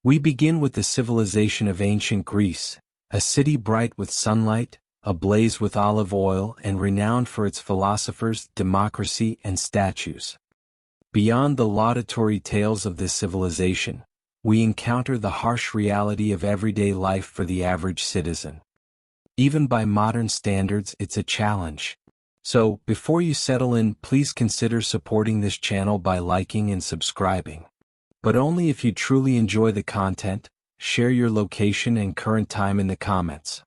We begin with the civilization of ancient Greece, a city bright with sunlight, ablaze with olive oil and renowned for its philosophers, democracy, and statues. Beyond the laudatory tales of this civilization, we encounter the harsh reality of everyday life for the average citizen. Even by modern standards, it's a challenge. So, before you settle in, please consider supporting this channel by liking and subscribing. But only if you truly enjoy the content. Share your location and current time in the comments.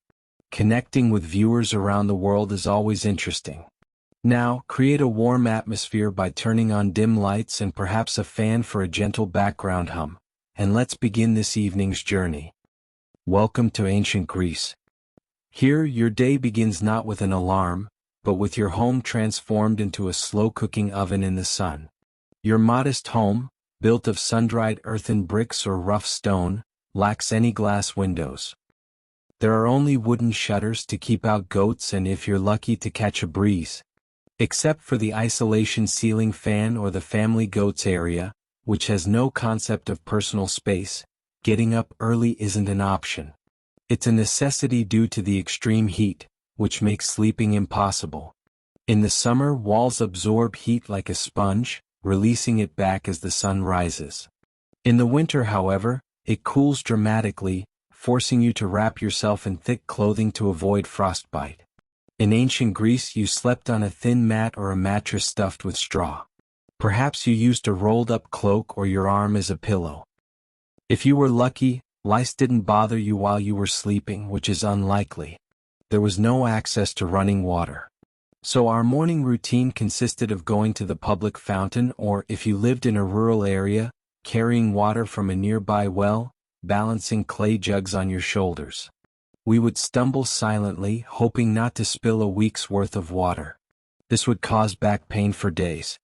Connecting with viewers around the world is always interesting. Now, create a warm atmosphere by turning on dim lights and perhaps a fan for a gentle background hum, and let's begin this evening's journey. Welcome to ancient Greece. Here, your day begins not with an alarm, but with your home transformed into a slow-cooking oven in the sun. Your modest home, built of sun-dried earthen bricks or rough stone, lacks any glass windows. There are only wooden shutters to keep out goats and, if you're lucky, to catch a breeze. Except for the isolation ceiling fan or the family goats area, which has no concept of personal space, getting up early isn't an option. It's a necessity due to the extreme heat, which makes sleeping impossible. In the summer, walls absorb heat like a sponge, releasing it back as the sun rises. In the winter, however, it cools dramatically, forcing you to wrap yourself in thick clothing to avoid frostbite. In ancient Greece, you slept on a thin mat or a mattress stuffed with straw. Perhaps you used a rolled-up cloak or your arm as a pillow. If you were lucky, lice didn't bother you while you were sleeping, which is unlikely. There was no access to running water. So our morning routine consisted of going to the public fountain or, if you lived in a rural area, carrying water from a nearby well, balancing clay jugs on your shoulders. We would stumble silently, hoping not to spill a week's worth of water. This would cause back pain for days.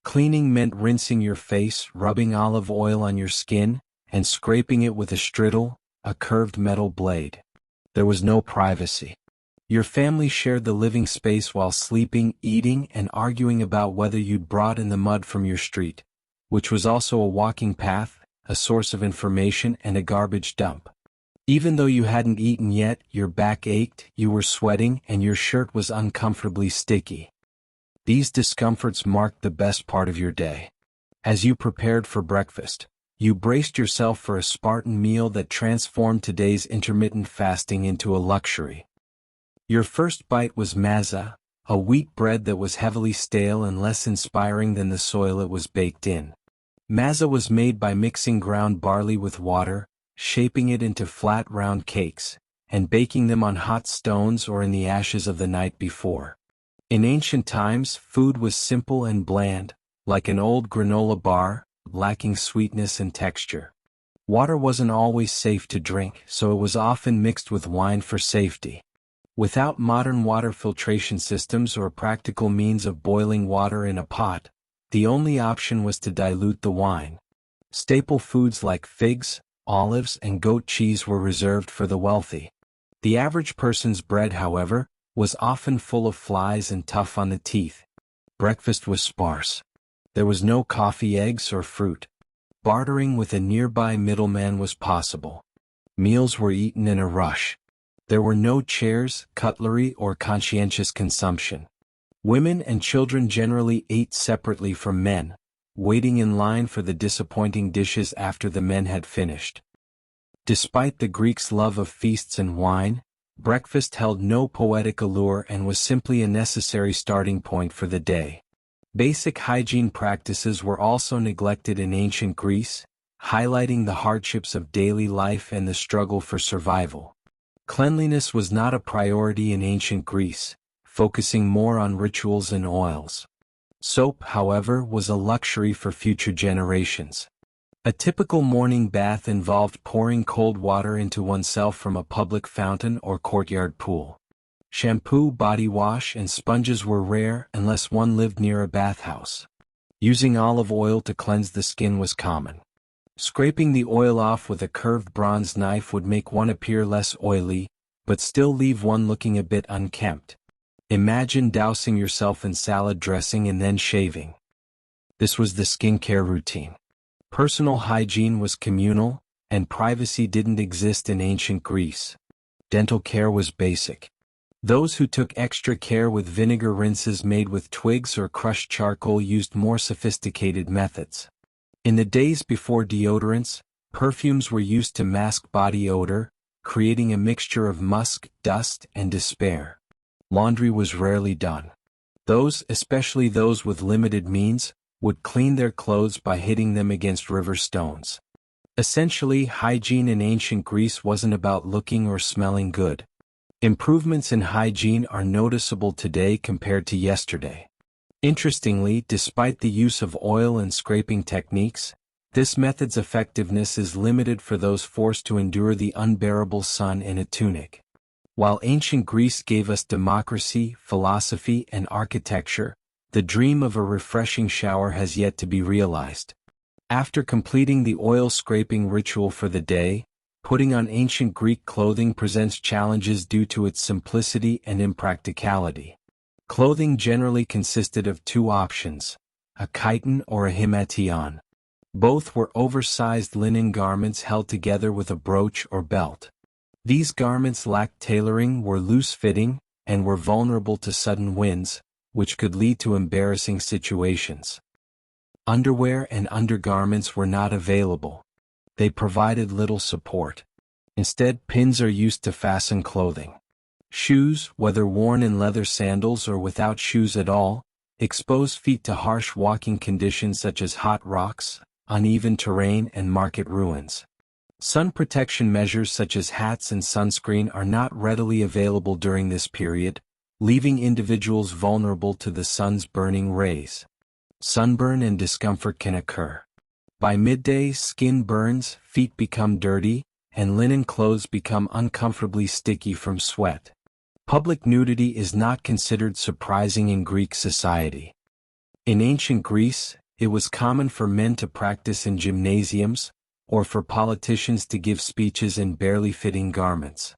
Cleaning meant rinsing your face, rubbing olive oil on your skin, and scraping it with a strittle, a curved metal blade. There was no privacy. Your family shared the living space while sleeping, eating, and arguing about whether you'd brought in the mud from your street, which was also a walking path, a source of information, and a garbage dump. Even though you hadn't eaten yet, your back ached, you were sweating, and your shirt was uncomfortably sticky. These discomforts marked the best part of your day. As you prepared for breakfast, you braced yourself for a Spartan meal that transformed today's intermittent fasting into a luxury. Your first bite was maza, a wheat bread that was heavily stale and less inspiring than the soil it was baked in. Maza was made by mixing ground barley with water, shaping it into flat round cakes, and baking them on hot stones or in the ashes of the night before. In ancient times, food was simple and bland, like an old granola bar, lacking sweetness and texture. Water wasn't always safe to drink, so it was often mixed with wine for safety. Without modern water filtration systems or practical means of boiling water in a pot, the only option was to dilute the wine. Staple foods like figs, olives, and goat cheese were reserved for the wealthy. The average person's bread, however, was often full of flies and tough on the teeth. Breakfast was sparse. There was no coffee, eggs, or fruit. Bartering with a nearby middleman was possible. Meals were eaten in a rush. There were no chairs, cutlery, or conscientious consumption. Women and children generally ate separately from men, waiting in line for the disappointing dishes after the men had finished. Despite the Greeks' love of feasts and wine, breakfast held no poetic allure and was simply a necessary starting point for the day. Basic hygiene practices were also neglected in ancient Greece, highlighting the hardships of daily life and the struggle for survival. Cleanliness was not a priority in ancient Greece, focusing more on rituals and oils. Soap, however, was a luxury for future generations. A typical morning bath involved pouring cold water into oneself from a public fountain or courtyard pool. Shampoo, body wash, and sponges were rare unless one lived near a bathhouse. Using olive oil to cleanse the skin was common. Scraping the oil off with a curved bronze knife would make one appear less oily, but still leave one looking a bit unkempt. Imagine dousing yourself in salad dressing and then shaving. This was the skincare routine. Personal hygiene was communal, and privacy didn't exist in ancient Greece. Dental care was basic. Those who took extra care with vinegar rinses made with twigs or crushed charcoal used more sophisticated methods. In the days before deodorants, perfumes were used to mask body odor, creating a mixture of musk, dust, and despair. Laundry was rarely done. Those, especially those with limited means, would clean their clothes by hitting them against river stones. Essentially, hygiene in ancient Greece wasn't about looking or smelling good. Improvements in hygiene are noticeable today compared to yesterday. Interestingly, despite the use of oil and scraping techniques, this method's effectiveness is limited for those forced to endure the unbearable sun in a tunic. While ancient Greece gave us democracy, philosophy, and architecture, the dream of a refreshing shower has yet to be realized. After completing the oil scraping ritual for the day, putting on ancient Greek clothing presents challenges due to its simplicity and impracticality. Clothing generally consisted of two options, a chiton or a himation. Both were oversized linen garments held together with a brooch or belt. These garments lacked tailoring, were loose-fitting, and were vulnerable to sudden winds, which could lead to embarrassing situations. Underwear and undergarments were not available. They provided little support. Instead, pins are used to fasten clothing. Shoes, whether worn in leather sandals or without shoes at all, expose feet to harsh walking conditions such as hot rocks, uneven terrain, and market ruins. Sun protection measures such as hats and sunscreen are not readily available during this period, leaving individuals vulnerable to the sun's burning rays. Sunburn and discomfort can occur. By midday, skin burns, feet become dirty, and linen clothes become uncomfortably sticky from sweat. Public nudity is not considered surprising in Greek society. In ancient Greece, it was common for men to practice in gymnasiums, or for politicians to give speeches in barely fitting garments.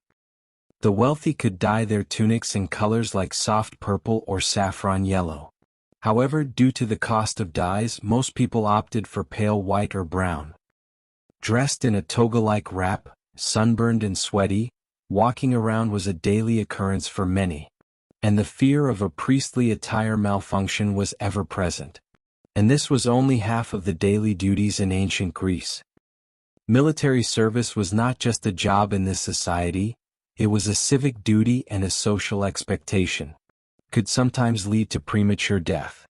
The wealthy could dye their tunics in colors like soft purple or saffron yellow. However, due to the cost of dyes, most people opted for pale white or brown. Dressed in a toga-like wrap, sunburned and sweaty, walking around was a daily occurrence for many. And the fear of a priestly attire malfunction was ever present. And this was only half of the daily duties in ancient Greece. Military service was not just a job in this society, it was a civic duty and a social expectation. Could sometimes lead to premature death.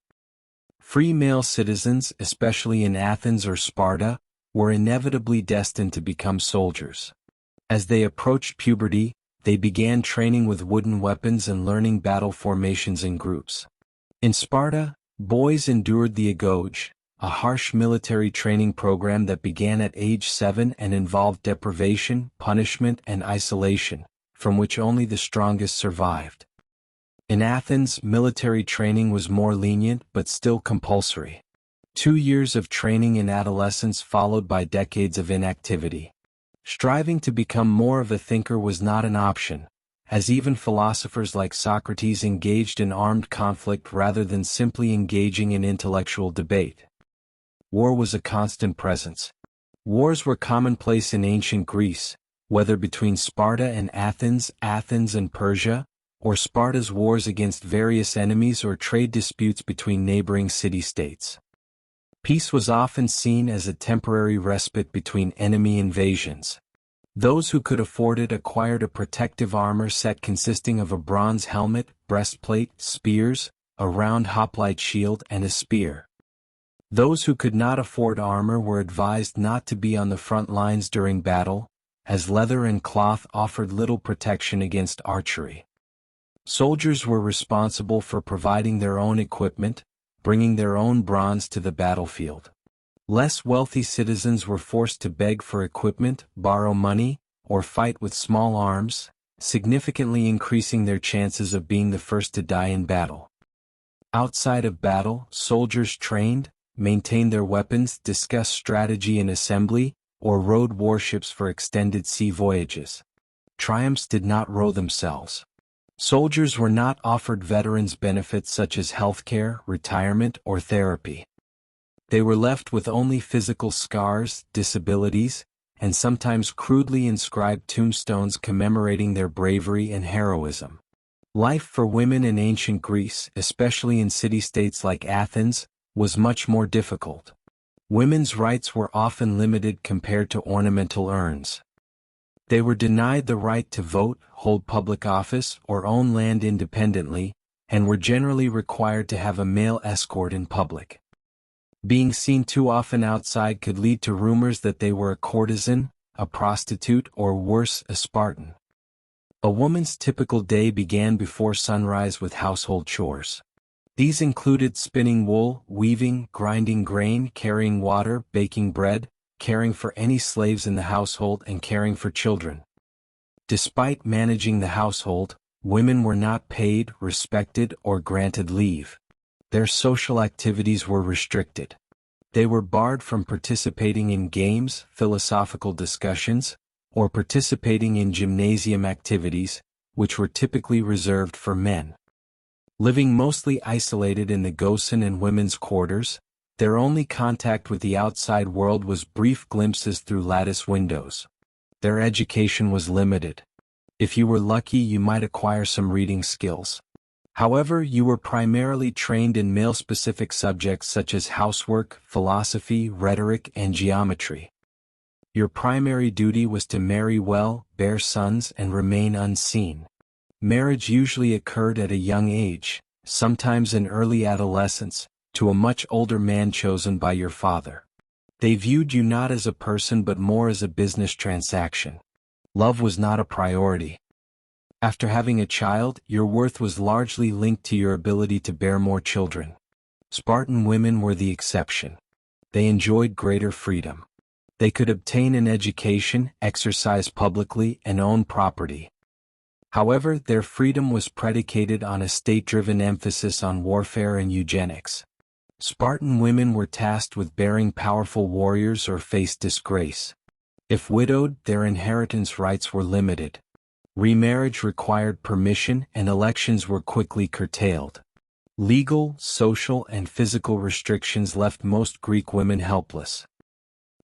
Free male citizens, especially in Athens or Sparta, were inevitably destined to become soldiers. As they approached puberty, they began training with wooden weapons and learning battle formations in groups. In Sparta, boys endured the agoge, a harsh military training program that began at age 7 and involved deprivation, punishment, and isolation, from which only the strongest survived. In Athens, military training was more lenient but still compulsory. 2 years of training in adolescence followed by decades of inactivity. Striving to become more of a thinker was not an option, as even philosophers like Socrates engaged in armed conflict rather than simply engaging in intellectual debate. War was a constant presence. Wars were commonplace in ancient Greece, whether between Sparta and Athens, Athens and Persia, or Sparta's wars against various enemies or trade disputes between neighboring city-states. Peace was often seen as a temporary respite between enemy invasions. Those who could afford it acquired a protective armor set consisting of a bronze helmet, breastplate, spears, a round hoplite shield, and a spear. Those who could not afford armor were advised not to be on the front lines during battle, as leather and cloth offered little protection against archery. Soldiers were responsible for providing their own equipment, bringing their own bronze to the battlefield. Less wealthy citizens were forced to beg for equipment, borrow money, or fight with small arms, significantly increasing their chances of being the first to die in battle. Outside of battle, soldiers trained, maintained their weapons, discussed strategy and assembly, or rowed warships for extended sea voyages. Triumphs did not row themselves. Soldiers were not offered veterans' benefits such as healthcare, retirement, or therapy. They were left with only physical scars, disabilities, and sometimes crudely inscribed tombstones commemorating their bravery and heroism. Life for women in ancient Greece, especially in city-states like Athens, was much more difficult. Women's rights were often limited compared to ornamental urns. They were denied the right to vote, hold public office, or own land independently, and were generally required to have a male escort in public. Being seen too often outside could lead to rumors that they were a courtesan, a prostitute, or worse, a Spartan. A woman's typical day began before sunrise with household chores. These included spinning wool, weaving, grinding grain, carrying water, baking bread, caring for any slaves in the household, and caring for children. Despite managing the household, women were not paid, respected, or granted leave. Their social activities were restricted. They were barred from participating in games, philosophical discussions, or participating in gymnasium activities, which were typically reserved for men. Living mostly isolated in the Gosen and women's quarters, their only contact with the outside world was brief glimpses through lattice windows. Their education was limited. If you were lucky, you might acquire some reading skills. However, you were primarily trained in male-specific subjects such as housework, philosophy, rhetoric, and geometry. Your primary duty was to marry well, bear sons, and remain unseen. Marriage usually occurred at a young age, sometimes in early adolescence, to a much older man chosen by your father. They viewed you not as a person but more as a business transaction. Love was not a priority. After having a child, your worth was largely linked to your ability to bear more children. Spartan women were the exception. They enjoyed greater freedom. They could obtain an education, exercise publicly, and own property. However, their freedom was predicated on a state-driven emphasis on warfare and eugenics. Spartan women were tasked with bearing powerful warriors or faced disgrace. If widowed, their inheritance rights were limited. Remarriage required permission, and elections were quickly curtailed. Legal, social, and physical restrictions left most Greek women helpless.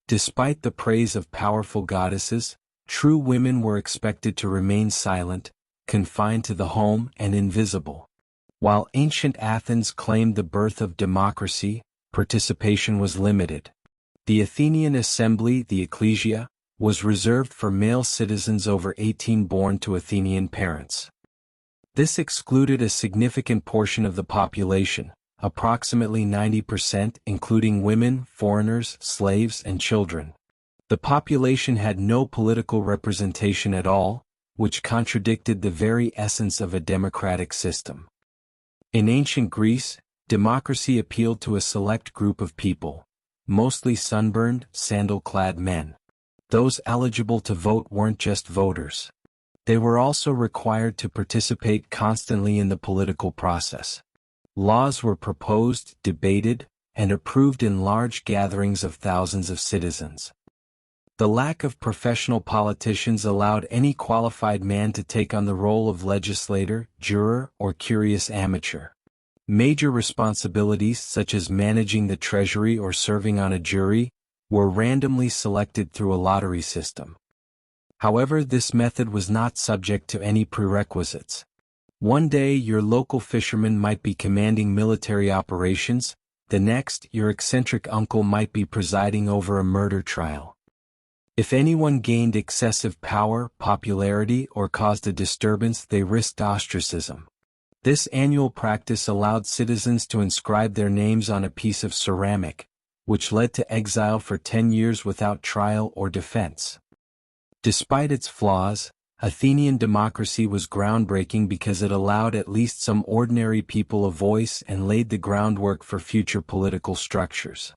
Despite the praise of powerful goddesses, true women were expected to remain silent, confined to the home, and invisible. While ancient Athens claimed the birth of democracy, participation was limited. The Athenian assembly, the ecclesia, was reserved for male citizens over 18 born to Athenian parents. This excluded a significant portion of the population, approximately 90%, including women, foreigners, slaves, and children. The population had no political representation at all, which contradicted the very essence of a democratic system. In ancient Greece, democracy appealed to a select group of people, mostly sunburned, sandal-clad men. Those eligible to vote weren't just voters. They were also required to participate constantly in the political process. Laws were proposed, debated, and approved in large gatherings of thousands of citizens. The lack of professional politicians allowed any qualified man to take on the role of legislator, juror, or curious amateur. Major responsibilities such as managing the treasury or serving on a jury were randomly selected through a lottery system. However, this method was not subject to any prerequisites. One day your local fisherman might be commanding military operations, the next your eccentric uncle might be presiding over a murder trial. If anyone gained excessive power, popularity, or caused a disturbance, they risked ostracism. This annual practice allowed citizens to inscribe their names on a piece of ceramic, which led to exile for 10 years without trial or defense. Despite its flaws, Athenian democracy was groundbreaking because it allowed at least some ordinary people a voice and laid the groundwork for future political structures.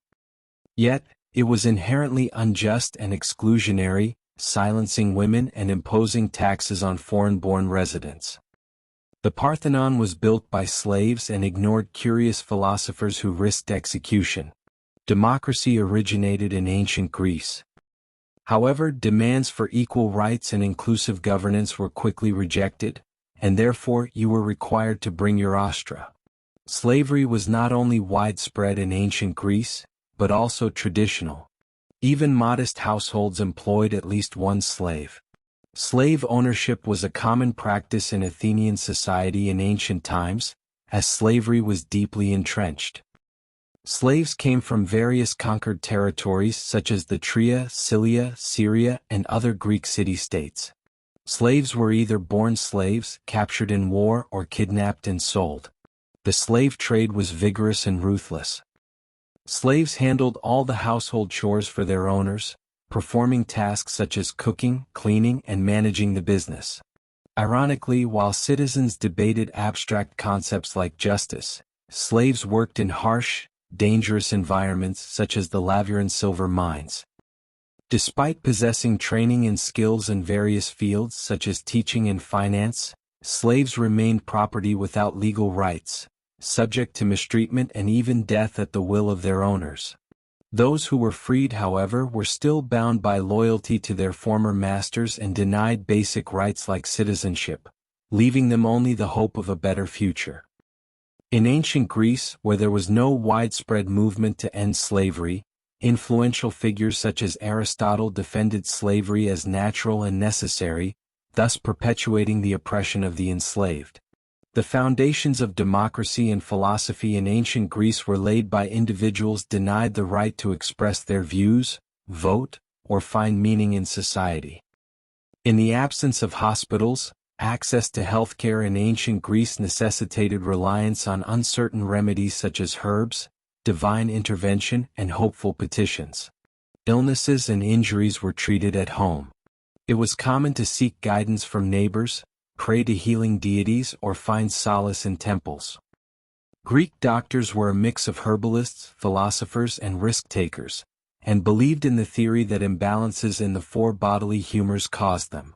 Yet, it was inherently unjust and exclusionary, silencing women and imposing taxes on foreign-born residents. The Parthenon was built by slaves and ignored curious philosophers who risked execution. Democracy originated in ancient Greece. However, demands for equal rights and inclusive governance were quickly rejected, and therefore you were required to bring your ostra. Slavery was not only widespread in ancient Greece, but also traditional. Even modest households employed at least one slave. Slave ownership was a common practice in Athenian society in ancient times, as slavery was deeply entrenched. Slaves came from various conquered territories such as the Tria, Cilia, Syria, and other Greek city-states. Slaves were either born slaves, captured in war, or kidnapped and sold. The slave trade was vigorous and ruthless. Slaves handled all the household chores for their owners, performing tasks such as cooking, cleaning, and managing the business. Ironically, while citizens debated abstract concepts like justice, slaves worked in harsh, dangerous environments such as the Laveran silver mines. Despite possessing training and skills in various fields such as teaching and finance, slaves remained property without legal rights, subject to mistreatment and even death at the will of their owners. Those who were freed, however, were still bound by loyalty to their former masters and denied basic rights like citizenship, leaving them only the hope of a better future. In ancient Greece, where there was no widespread movement to end slavery, influential figures such as Aristotle defended slavery as natural and necessary, thus perpetuating the oppression of the enslaved. The foundations of democracy and philosophy in ancient Greece were laid by individuals denied the right to express their views, vote, or find meaning in society. In the absence of hospitals, access to healthcare in ancient Greece necessitated reliance on uncertain remedies such as herbs, divine intervention, and hopeful petitions. Illnesses and injuries were treated at home. It was common to seek guidance from neighbors, pray to healing deities, or find solace in temples. Greek doctors were a mix of herbalists, philosophers, and risk-takers, and believed in the theory that imbalances in the four bodily humors caused them.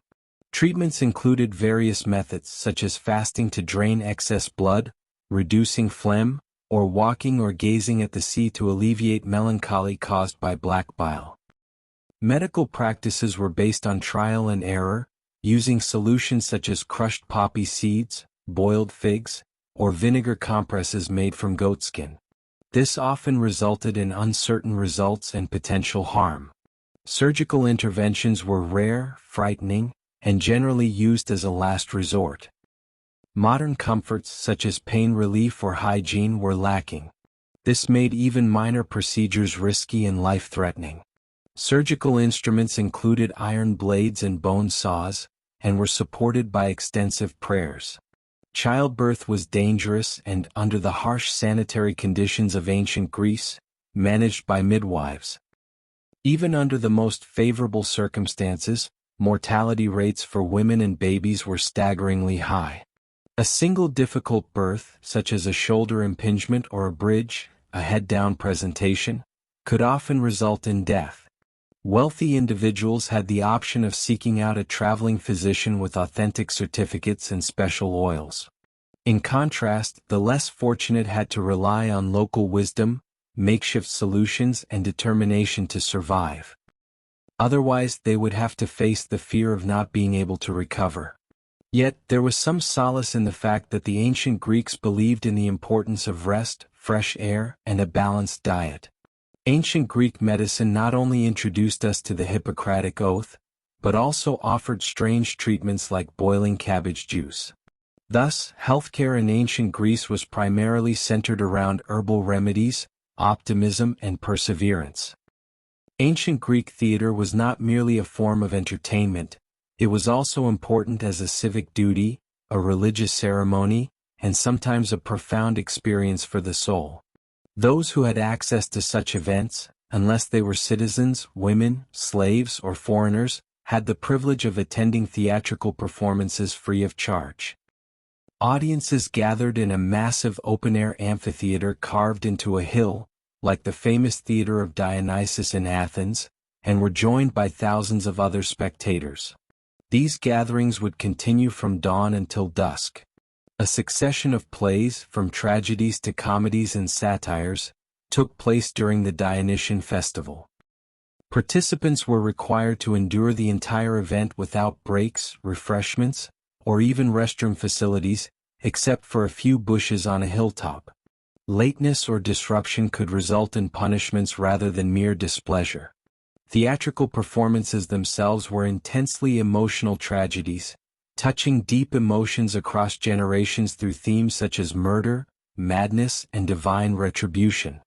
Treatments included various methods such as fasting to drain excess blood, reducing phlegm, or walking or gazing at the sea to alleviate melancholy caused by black bile. Medical practices were based on trial and error, using solutions such as crushed poppy seeds, boiled figs, or vinegar compresses made from goatskin. This often resulted in uncertain results and potential harm. Surgical interventions were rare, frightening, and generally used as a last resort. Modern comforts such as pain relief or hygiene were lacking. This made even minor procedures risky and life-threatening. Surgical instruments included iron blades and bone saws, and were supported by extensive prayers. Childbirth was dangerous and, under the harsh sanitary conditions of ancient Greece, managed by midwives. Even under the most favorable circumstances, mortality rates for women and babies were staggeringly high. A single difficult birth, such as a shoulder impingement or a bridge, a head-down presentation, could often result in death. Wealthy individuals had the option of seeking out a traveling physician with authentic certificates and special oils. In contrast, the less fortunate had to rely on local wisdom, makeshift solutions, and determination to survive. Otherwise, they would have to face the fear of not being able to recover. Yet, there was some solace in the fact that the ancient Greeks believed in the importance of rest, fresh air, and a balanced diet. Ancient Greek medicine not only introduced us to the Hippocratic Oath, but also offered strange treatments like boiling cabbage juice. Thus, healthcare in ancient Greece was primarily centered around herbal remedies, optimism, and perseverance. Ancient Greek theater was not merely a form of entertainment, it was also important as a civic duty, a religious ceremony, and sometimes a profound experience for the soul. Those who had access to such events, unless they were citizens, women, slaves, or foreigners, had the privilege of attending theatrical performances free of charge. Audiences gathered in a massive open-air amphitheater carved into a hill, like the famous Theater of Dionysus in Athens, and were joined by thousands of other spectators. These gatherings would continue from dawn until dusk. A succession of plays, from tragedies to comedies and satires, took place during the Dionysian festival. Participants were required to endure the entire event without breaks, refreshments, or even restroom facilities, except for a few bushes on a hilltop. Lateness or disruption could result in punishments rather than mere displeasure. Theatrical performances themselves were intensely emotional tragedies, touching deep emotions across generations through themes such as murder, madness, and divine retribution.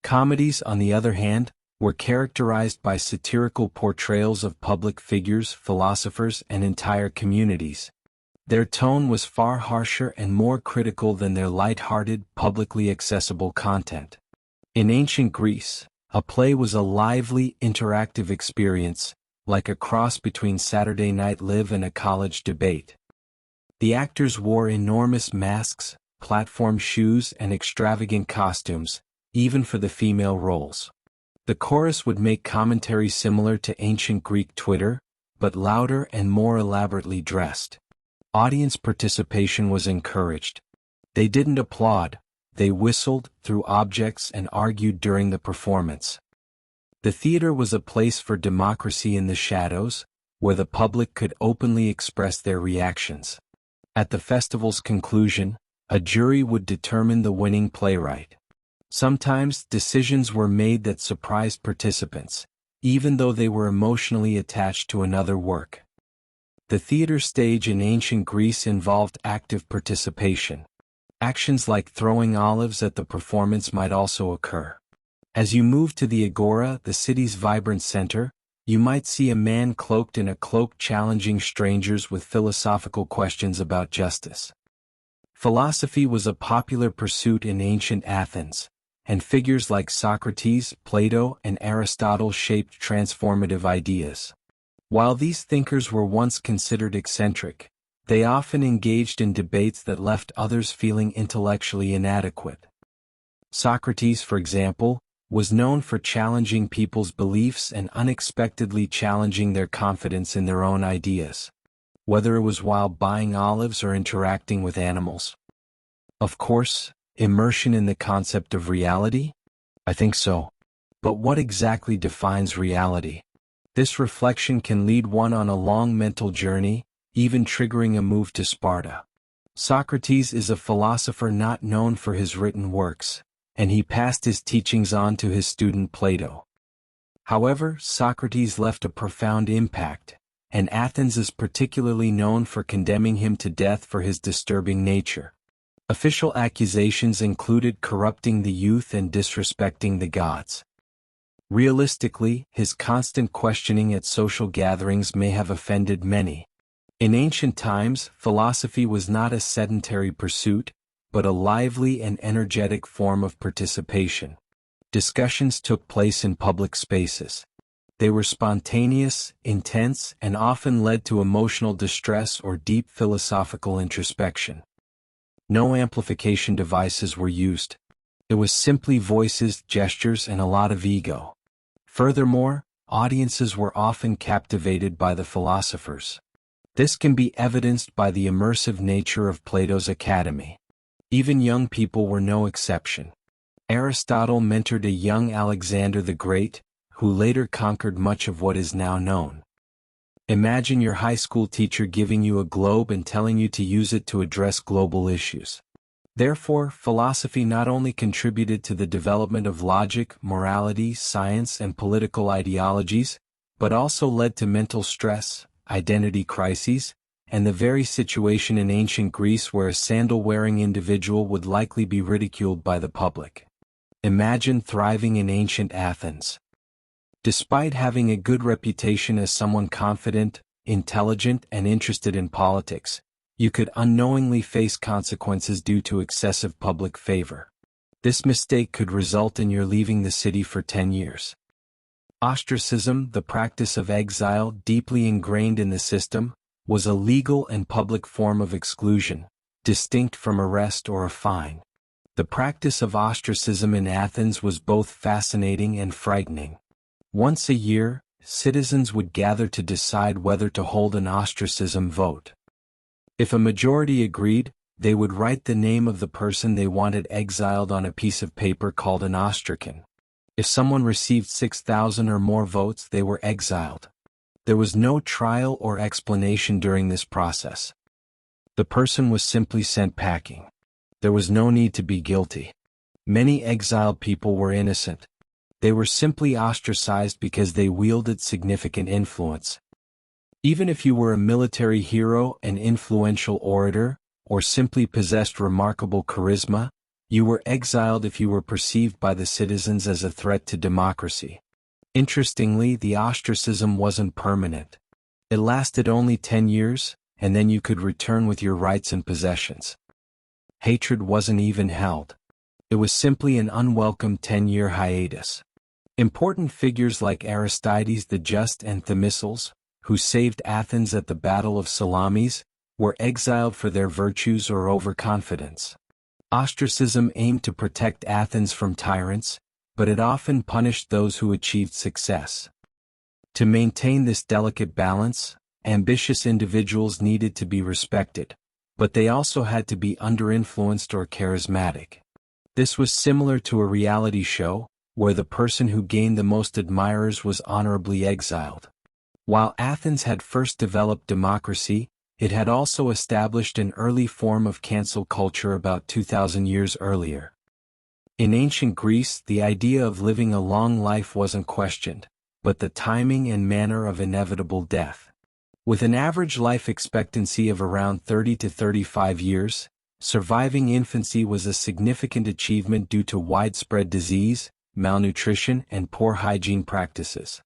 Comedies, on the other hand, were characterized by satirical portrayals of public figures, philosophers, and entire communities. Their tone was far harsher and more critical than their light-hearted, publicly accessible content. In ancient Greece, a play was a lively, interactive experience, like a cross between Saturday Night Live and a college debate. The actors wore enormous masks, platform shoes, and extravagant costumes, even for the female roles. The chorus would make commentary similar to ancient Greek Twitter, but louder and more elaborately dressed. Audience participation was encouraged. They didn't applaud, they whistled, threw objects, and argued during the performance. The theater was a place for democracy in the shadows, where the public could openly express their reactions. At the festival's conclusion, a jury would determine the winning playwright. Sometimes decisions were made that surprised participants, even though they were emotionally attached to another work. The theater stage in ancient Greece involved active participation. Actions like throwing olives at the performance might also occur. As you move to the agora, the city's vibrant center, you might see a man cloaked in a cloak challenging strangers with philosophical questions about justice. Philosophy was a popular pursuit in ancient Athens, and figures like Socrates, Plato, and Aristotle shaped transformative ideas. While these thinkers were once considered eccentric, they often engaged in debates that left others feeling intellectually inadequate. Socrates, for example, was known for challenging people's beliefs and unexpectedly challenging their confidence in their own ideas, whether it was while buying olives or interacting with animals. Of course, immersion in the concept of reality? I think so. But what exactly defines reality? This reflection can lead one on a long mental journey, even triggering a move to Sparta. Socrates is a philosopher not known for his written works, and he passed his teachings on to his student Plato. However, Socrates left a profound impact, and Athens is particularly known for condemning him to death for his disturbing nature. Official accusations included corrupting the youth and disrespecting the gods. Realistically, his constant questioning at social gatherings may have offended many. In ancient times, philosophy was not a sedentary pursuit, but a lively and energetic form of participation. Discussions took place in public spaces. They were spontaneous, intense, and often led to emotional distress or deep philosophical introspection. No amplification devices were used. It was simply voices, gestures, and a lot of ego. Furthermore, audiences were often captivated by the philosophers. This can be evidenced by the immersive nature of Plato's academy. Even young people were no exception. Aristotle mentored a young Alexander the Great, who later conquered much of what is now known. Imagine your high school teacher giving you a globe and telling you to use it to address global issues. Therefore, philosophy not only contributed to the development of logic, morality, science, and political ideologies, but also led to mental stress, identity crises, and the very situation in ancient Greece where a sandal-wearing individual would likely be ridiculed by the public. Imagine thriving in ancient Athens. Despite having a good reputation as someone confident, intelligent, and interested in politics, you could unknowingly face consequences due to excessive public favor. This mistake could result in your leaving the city for 10 years. Ostracism, the practice of exile deeply ingrained in the system, was a legal and public form of exclusion, distinct from arrest or a fine. The practice of ostracism in Athens was both fascinating and frightening. Once a year, citizens would gather to decide whether to hold an ostracism vote. If a majority agreed, they would write the name of the person they wanted exiled on a piece of paper called an ostracan. If someone received 6,000 or more votes, they were exiled. There was no trial or explanation during this process. The person was simply sent packing. There was no need to be guilty. Many exiled people were innocent. They were simply ostracized because they wielded significant influence. Even if you were a military hero, an influential orator, or simply possessed remarkable charisma, you were exiled if you were perceived by the citizens as a threat to democracy. Interestingly, the ostracism wasn't permanent. It lasted only 10 years, and then you could return with your rights and possessions. Hatred wasn't even held. It was simply an unwelcome 10-year hiatus. Important figures like Aristides the Just and Themistocles, who saved Athens at the Battle of Salamis, were exiled for their virtues or overconfidence. Ostracism aimed to protect Athens from tyrants, but it often punished those who achieved success. To maintain this delicate balance, ambitious individuals needed to be respected, but they also had to be under-influenced or charismatic. This was similar to a reality show, where the person who gained the most admirers was honorably exiled. While Athens had first developed democracy, it had also established an early form of cancel culture about 2,000 years earlier. In ancient Greece, the idea of living a long life wasn't questioned, but the timing and manner of inevitable death. With an average life expectancy of around 30 to 35 years, surviving infancy was a significant achievement due to widespread disease, malnutrition, and poor hygiene practices.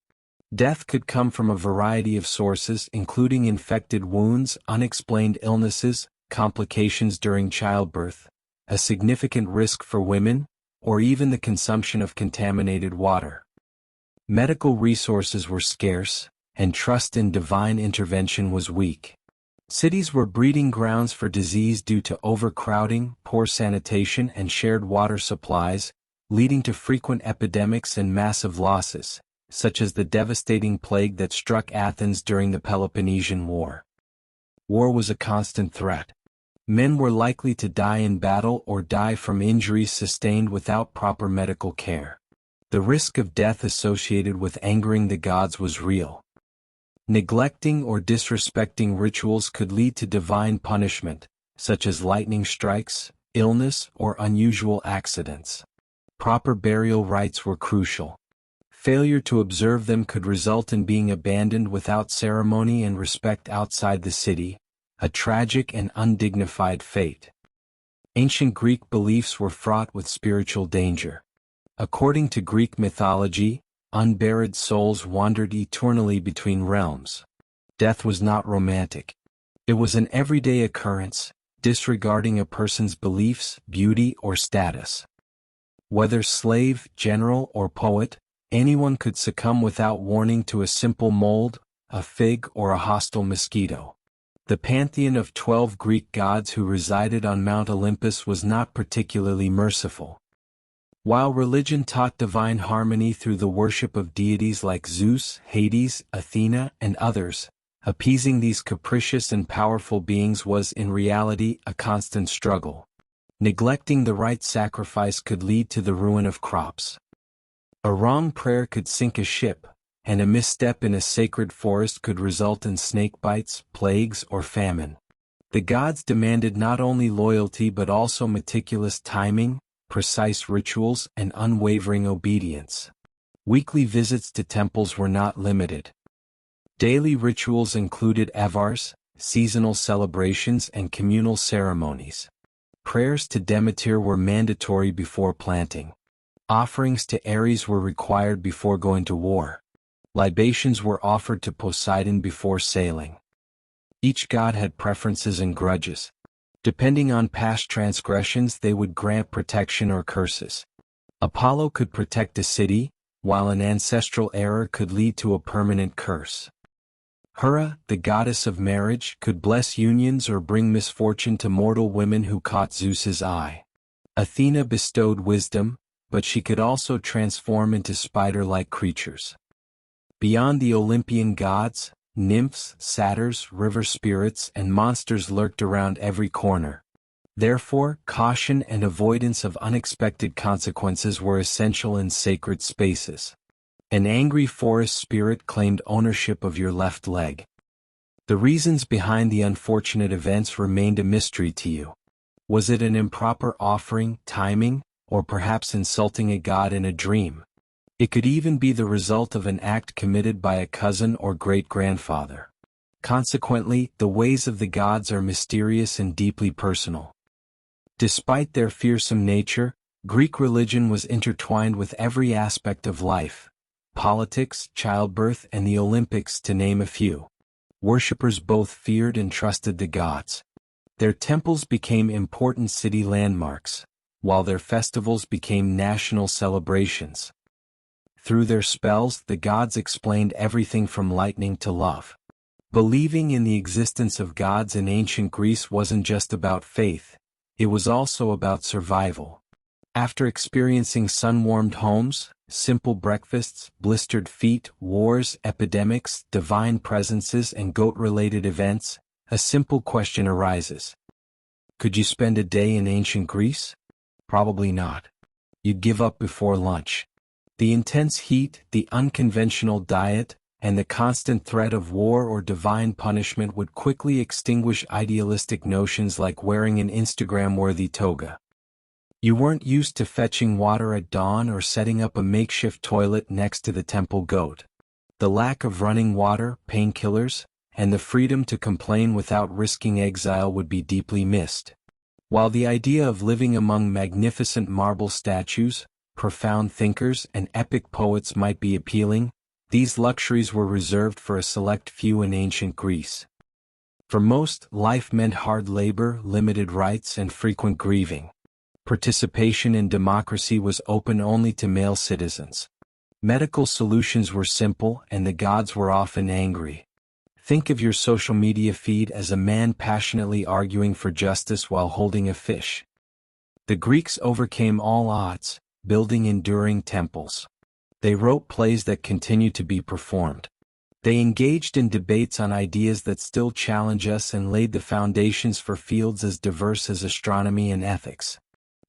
Death could come from a variety of sources, including infected wounds, unexplained illnesses, complications during childbirth, a significant risk for women, or even the consumption of contaminated water. Medical resources were scarce, and trust in divine intervention was weak. Cities were breeding grounds for disease due to overcrowding, poor sanitation, and shared water supplies, leading to frequent epidemics and massive losses, such as the devastating plague that struck Athens during the Peloponnesian War. War was a constant threat. Men were likely to die in battle or die from injuries sustained without proper medical care. The risk of death associated with angering the gods was real. Neglecting or disrespecting rituals could lead to divine punishment, such as lightning strikes, illness, or unusual accidents. Proper burial rites were crucial. Failure to observe them could result in being abandoned without ceremony and respect outside the city, a tragic and undignified fate. Ancient Greek beliefs were fraught with spiritual danger. According to Greek mythology, unburied souls wandered eternally between realms. Death was not romantic. It was an everyday occurrence, disregarding a person's beliefs, beauty, or status. Whether slave, general, or poet, anyone could succumb without warning to a simple mold, a fig, or a hostile mosquito. The pantheon of 12 Greek gods who resided on Mount Olympus was not particularly merciful. While religion taught divine harmony through the worship of deities like Zeus, Hades, Athena, and others, appeasing these capricious and powerful beings was in reality a constant struggle. Neglecting the right sacrifice could lead to the ruin of crops. A wrong prayer could sink a ship, and a misstep in a sacred forest could result in snake bites, plagues, or famine. The gods demanded not only loyalty but also meticulous timing, precise rituals, and unwavering obedience. Weekly visits to temples were not limited. Daily rituals included avars, seasonal celebrations, and communal ceremonies. Prayers to Demeter were mandatory before planting. Offerings to Ares were required before going to war. Libations were offered to Poseidon before sailing. Each god had preferences and grudges. Depending on past transgressions, they would grant protection or curses. Apollo could protect a city, while an ancestral error could lead to a permanent curse. Hera, the goddess of marriage, could bless unions or bring misfortune to mortal women who caught Zeus's eye. Athena bestowed wisdom, but she could also transform into spider-like creatures. Beyond the Olympian gods, nymphs, satyrs, river spirits, and monsters lurked around every corner. Therefore, caution and avoidance of unexpected consequences were essential in sacred spaces. An angry forest spirit claimed ownership of your left leg. The reasons behind the unfortunate events remained a mystery to you. Was it an improper offering, timing, or perhaps insulting a god in a dream? It could even be the result of an act committed by a cousin or great-grandfather. Consequently, the ways of the gods are mysterious and deeply personal. Despite their fearsome nature, Greek religion was intertwined with every aspect of life: politics, childbirth, and the Olympics, to name a few. Worshippers both feared and trusted the gods. Their temples became important city landmarks, while their festivals became national celebrations. Through their spells, the gods explained everything from lightning to love. Believing in the existence of gods in ancient Greece wasn't just about faith, it was also about survival. After experiencing sun-warmed homes, simple breakfasts, blistered feet, wars, epidemics, divine presences, and goat-related events, a simple question arises. Could you spend a day in ancient Greece? Probably not. You'd give up before lunch. The intense heat, the unconventional diet, and the constant threat of war or divine punishment would quickly extinguish idealistic notions like wearing an Instagram-worthy toga. You weren't used to fetching water at dawn or setting up a makeshift toilet next to the temple goat. The lack of running water, painkillers, and the freedom to complain without risking exile would be deeply missed. While the idea of living among magnificent marble statues, profound thinkers, and epic poets might be appealing, these luxuries were reserved for a select few in ancient Greece. For most, life meant hard labor, limited rights, and frequent grieving. Participation in democracy was open only to male citizens. Medical solutions were simple, and the gods were often angry. Think of your social media feed as a man passionately arguing for justice while holding a fish. The Greeks overcame all odds, building enduring temples. They wrote plays that continue to be performed. They engaged in debates on ideas that still challenge us and laid the foundations for fields as diverse as astronomy and ethics.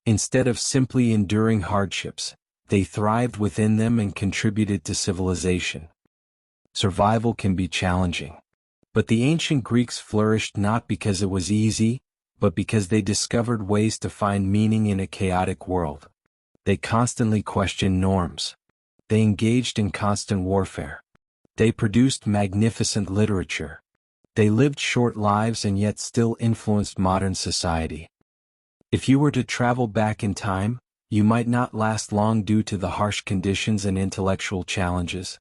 Instead of simply enduring hardships, they thrived within them and contributed to civilization. Survival can be challenging. But the ancient Greeks flourished not because it was easy, but because they discovered ways to find meaning in a chaotic world. They constantly questioned norms. They engaged in constant warfare. They produced magnificent literature. They lived short lives and yet still influenced modern society. If you were to travel back in time, you might not last long due to the harsh conditions and intellectual challenges.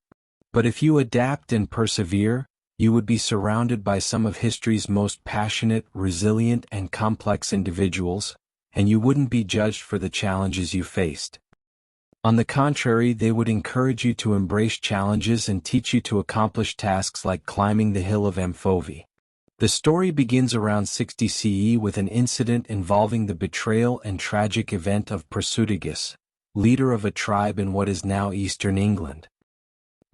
But if you adapt and persevere, you would be surrounded by some of history's most passionate, resilient, and complex individuals, and you wouldn't be judged for the challenges you faced. On the contrary, they would encourage you to embrace challenges and teach you to accomplish tasks like climbing the hill of Amphovi. The story begins around 60 CE with an incident involving the betrayal and tragic event of Prasutagus, leader of a tribe in what is now eastern England.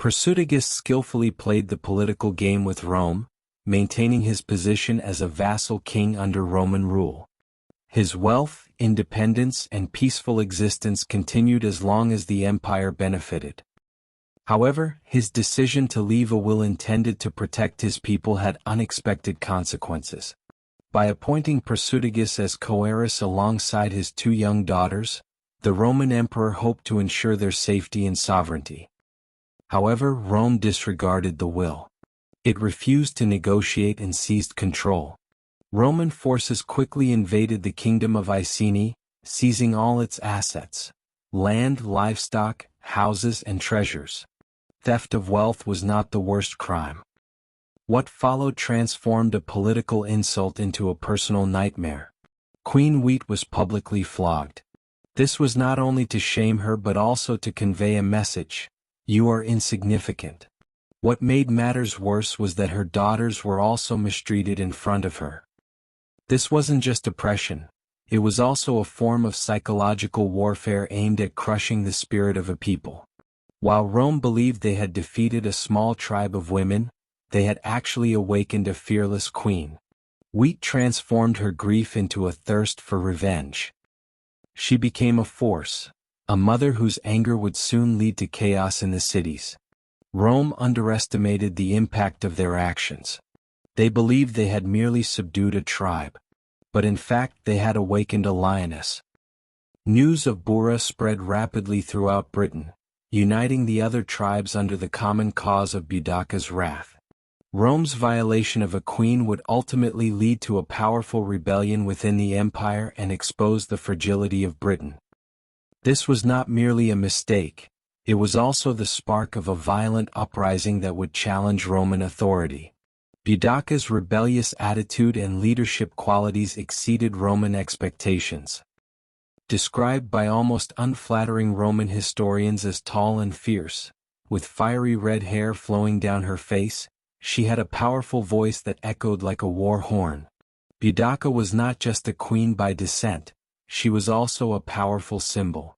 Prasutagus skillfully played the political game with Rome, maintaining his position as a vassal king under Roman rule. His wealth, independence, and peaceful existence continued as long as the empire benefited. However, his decision to leave a will intended to protect his people had unexpected consequences. By appointing Prasutagus as co-heiress alongside his two young daughters, the Roman emperor hoped to ensure their safety and sovereignty. However, Rome disregarded the will. It refused to negotiate and seized control. Roman forces quickly invaded the kingdom of Iceni, seizing all its assets: land, livestock, houses, and treasures. Theft of wealth was not the worst crime. What followed transformed a political insult into a personal nightmare. Queen Wheat was publicly flogged. This was not only to shame her but also to convey a message: you are insignificant. What made matters worse was that her daughters were also mistreated in front of her. This wasn't just oppression, it was also a form of psychological warfare aimed at crushing the spirit of a people. While Rome believed they had defeated a small tribe of women, they had actually awakened a fearless queen. Wheat transformed her grief into a thirst for revenge. She became a force, a mother whose anger would soon lead to chaos in the cities. Rome underestimated the impact of their actions. They believed they had merely subdued a tribe, but in fact they had awakened a lioness. News of Bura spread rapidly throughout Britain, uniting the other tribes under the common cause of Boudicca's wrath. Rome's violation of a queen would ultimately lead to a powerful rebellion within the empire and expose the fragility of Britain. This was not merely a mistake, it was also the spark of a violent uprising that would challenge Roman authority. Boudicca's rebellious attitude and leadership qualities exceeded Roman expectations. Described by almost unflattering Roman historians as tall and fierce, with fiery red hair flowing down her face, she had a powerful voice that echoed like a war horn. Boudicca was not just a queen by descent, she was also a powerful symbol.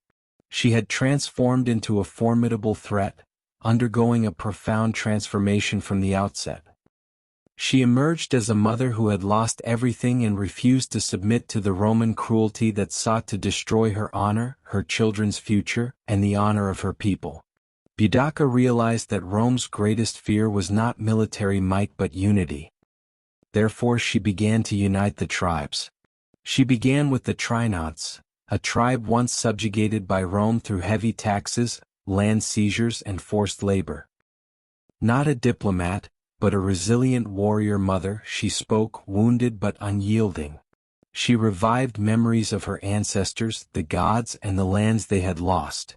She had transformed into a formidable threat, undergoing a profound transformation from the outset. She emerged as a mother who had lost everything and refused to submit to the Roman cruelty that sought to destroy her honor, her children's future, and the honor of her people. Boudicca realized that Rome's greatest fear was not military might but unity. Therefore she began to unite the tribes. She began with the Trinots, a tribe once subjugated by Rome through heavy taxes, land seizures and forced labor. Not a diplomat, but a resilient warrior mother, she spoke, wounded but unyielding. She revived memories of her ancestors, the gods, and the lands they had lost.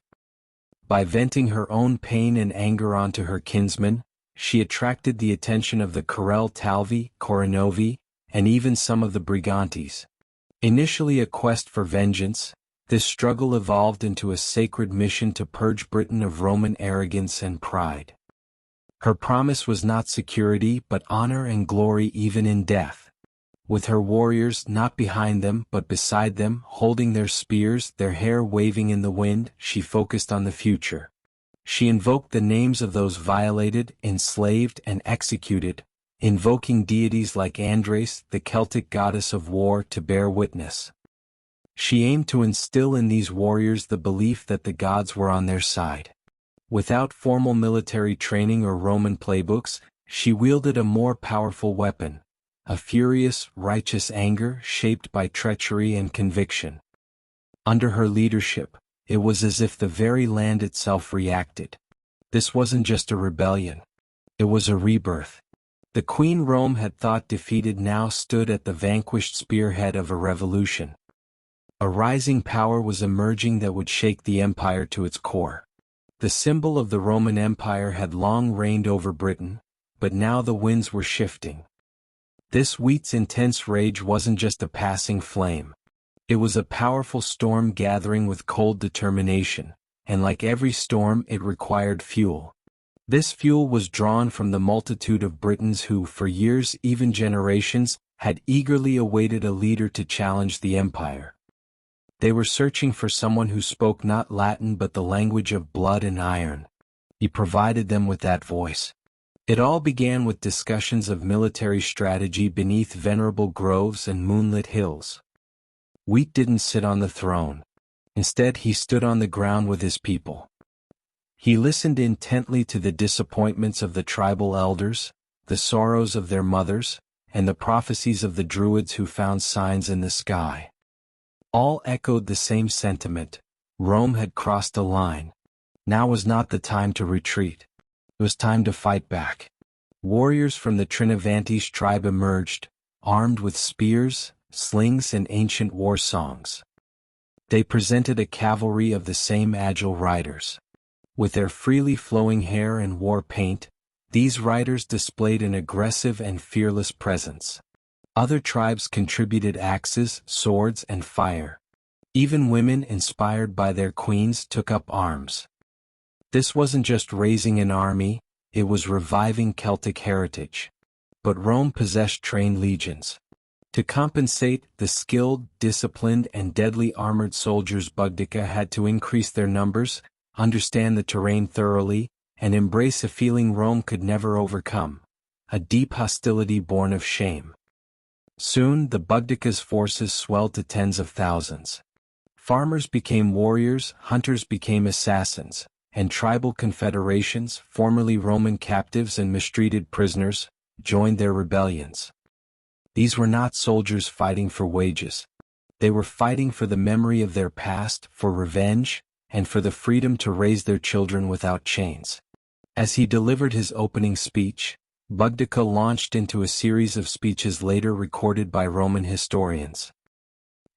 By venting her own pain and anger onto her kinsmen, she attracted the attention of the Corel Talvi, Corinovi, and even some of the Brigantes. Initially a quest for vengeance, this struggle evolved into a sacred mission to purge Britain of Roman arrogance and pride. Her promise was not security but honor and glory even in death. With her warriors not behind them but beside them, holding their spears, their hair waving in the wind, she focused on the future. She invoked the names of those violated, enslaved, and executed, invoking deities like Andres, the Celtic goddess of war, to bear witness. She aimed to instill in these warriors the belief that the gods were on their side. Without formal military training or Roman playbooks, she wielded a more powerful weapon, a furious, righteous anger shaped by treachery and conviction. Under her leadership, it was as if the very land itself reacted. This wasn't just a rebellion. It was a rebirth. The queen Rome had thought defeated now stood at the vanquished spearhead of a revolution. A rising power was emerging that would shake the empire to its core. The symbol of the Roman Empire had long reigned over Britain, but now the winds were shifting. This wheat's intense rage wasn't just a passing flame. It was a powerful storm gathering with cold determination, and like every storm it required fuel. This fuel was drawn from the multitude of Britons who, for years, even generations, had eagerly awaited a leader to challenge the empire. They were searching for someone who spoke not Latin but the language of blood and iron. He provided them with that voice. It all began with discussions of military strategy beneath venerable groves and moonlit hills. Wheat didn't sit on the throne. Instead, he stood on the ground with his people. He listened intently to the disappointments of the tribal elders, the sorrows of their mothers, and the prophecies of the druids who found signs in the sky. All echoed the same sentiment: Rome had crossed a line. Now was not the time to retreat. It was time to fight back. Warriors from the Trinovantes tribe emerged, armed with spears, slings, and ancient war songs. They presented a cavalry of the same agile riders. With their freely flowing hair and war paint, these riders displayed an aggressive and fearless presence. Other tribes contributed axes, swords, and fire. Even women inspired by their queens took up arms. This wasn't just raising an army, it was reviving Celtic heritage. But Rome possessed trained legions. To compensate, the skilled, disciplined, and deadly armored soldiers Boudicca had to increase their numbers, understand the terrain thoroughly, and embrace a feeling Rome could never overcome: a deep hostility born of shame. Soon the Boudicca's forces swelled to tens of thousands. Farmers became warriors, hunters became assassins, and tribal confederations, formerly Roman captives and mistreated prisoners, joined their rebellions. These were not soldiers fighting for wages. They were fighting for the memory of their past, for revenge, and for the freedom to raise their children without chains. As he delivered his opening speech, Boudicca launched into a series of speeches later recorded by Roman historians.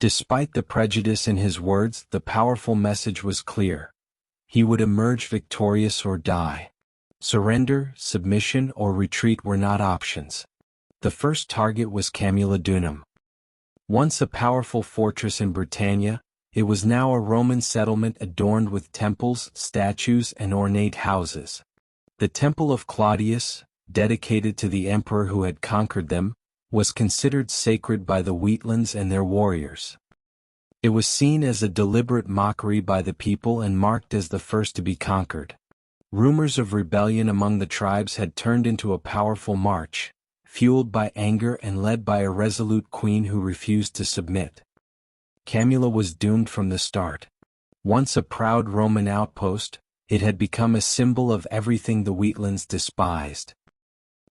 Despite the prejudice in his words, the powerful message was clear. He would emerge victorious or die. Surrender, submission, or retreat were not options. The first target was Camulodunum. Once a powerful fortress in Britannia, it was now a Roman settlement adorned with temples, statues, and ornate houses. The Temple of Claudius, dedicated to the emperor who had conquered them, was considered sacred by the Wheatlands and their warriors. It was seen as a deliberate mockery by the people and marked as the first to be conquered. Rumors of rebellion among the tribes had turned into a powerful march, fueled by anger and led by a resolute queen who refused to submit. Camula was doomed from the start. Once a proud Roman outpost, it had become a symbol of everything the Wheatlands despised.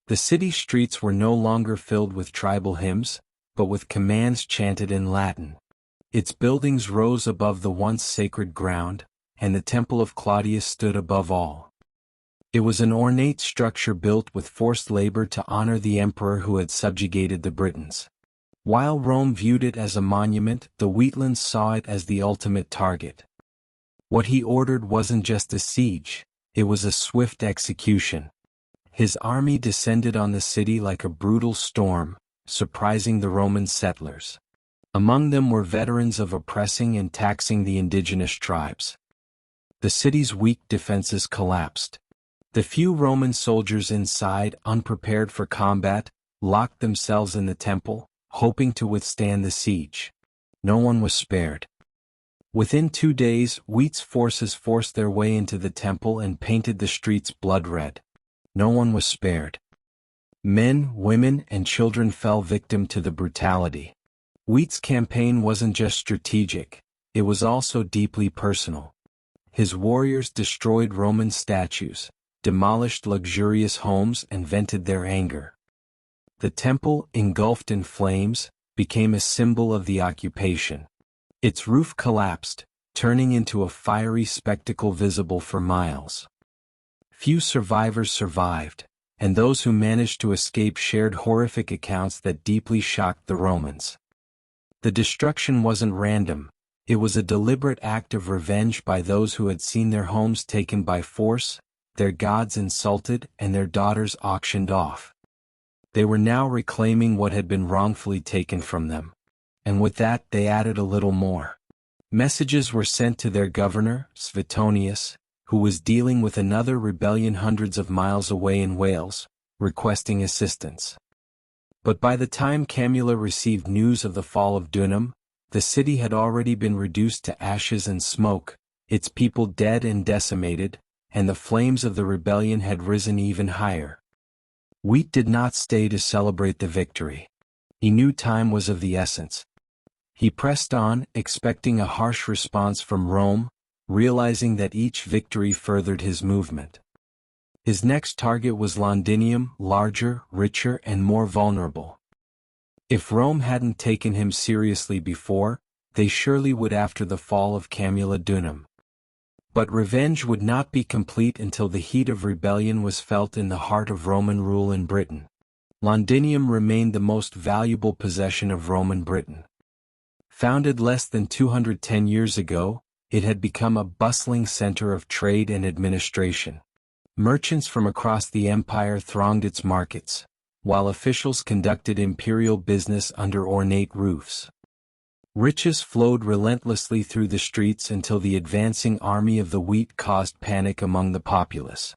The city streets were no longer filled with tribal hymns, but with commands chanted in Latin. Its buildings rose above the once sacred ground, and the Temple of Claudius stood above all. It was an ornate structure built with forced labor to honor the emperor who had subjugated the Britons. While Rome viewed it as a monument, the Wheatlands saw it as the ultimate target. What he ordered wasn't just a siege, it was a swift execution. His army descended on the city like a brutal storm, surprising the Roman settlers. Among them were veterans of oppressing and taxing the indigenous tribes. The city's weak defenses collapsed. The few Roman soldiers inside, unprepared for combat, locked themselves in the temple, hoping to withstand the siege. No one was spared. Within 2 days, Wheat's forces forced their way into the temple and painted the streets blood red. No one was spared. Men, women, and children fell victim to the brutality. Wheat's campaign wasn't just strategic, it was also deeply personal. His warriors destroyed Roman statues, demolished luxurious homes, and vented their anger. The temple, engulfed in flames, became a symbol of the occupation. Its roof collapsed, turning into a fiery spectacle visible for miles. Few survivors survived, and those who managed to escape shared horrific accounts that deeply shocked the Romans. The destruction wasn't random, it was a deliberate act of revenge by those who had seen their homes taken by force, their gods insulted, and their daughters auctioned off. They were now reclaiming what had been wrongfully taken from them. And with that they added a little more. Messages were sent to their governor, Suetonius, who was dealing with another rebellion hundreds of miles away in Wales, requesting assistance. But by the time Camula received news of the fall of Dunum, the city had already been reduced to ashes and smoke, its people dead and decimated, and the flames of the rebellion had risen even higher. Wheat did not stay to celebrate the victory. He knew time was of the essence. He pressed on, expecting a harsh response from Rome, realizing that each victory furthered his movement. His next target was Londinium, larger, richer, and more vulnerable. If Rome hadn't taken him seriously before, they surely would after the fall of Camulodunum. But revenge would not be complete until the heat of rebellion was felt in the heart of Roman rule in Britain. Londinium remained the most valuable possession of Roman Britain. Founded less than 210 years ago, it had become a bustling center of trade and administration. Merchants from across the empire thronged its markets, while officials conducted imperial business under ornate roofs. Riches flowed relentlessly through the streets until the advancing army of the wheat caused panic among the populace.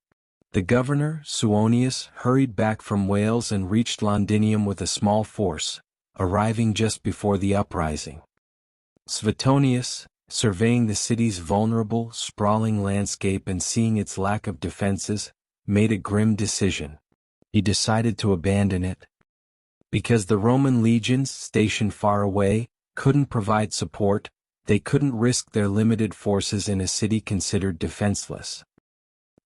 The governor, Suetonius, hurried back from Wales and reached Londinium with a small force, arriving just before the uprising. Suetonius, surveying the city's vulnerable, sprawling landscape and seeing its lack of defenses, made a grim decision. He decided to abandon it. Because the Roman legions, stationed far away, couldn't provide support, they couldn't risk their limited forces in a city considered defenseless.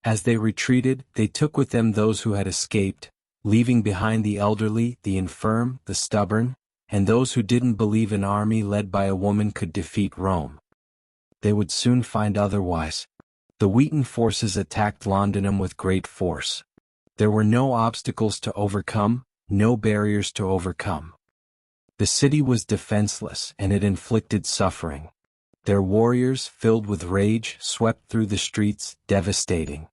As they retreated, they took with them those who had escaped, leaving behind the elderly, the infirm, the stubborn, and those who didn't believe an army led by a woman could defeat Rome. they would soon find otherwise. The Wheaten forces attacked Londinium with great force. There were no obstacles to overcome, no barriers to overcome. The city was defenseless and it inflicted suffering. Their warriors, filled with rage, swept through the streets, devastating.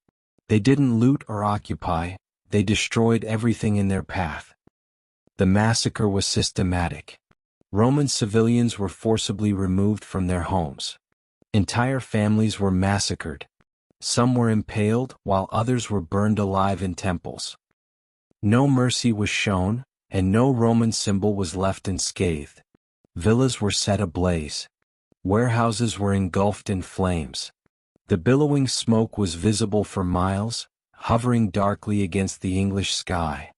They didn't loot or occupy, they destroyed everything in their path. The massacre was systematic. Roman civilians were forcibly removed from their homes. Entire families were massacred. Some were impaled, while others were burned alive in temples. No mercy was shown, and no Roman symbol was left unscathed. Villas were set ablaze. Warehouses were engulfed in flames. The billowing smoke was visible for miles, hovering darkly against the English sky.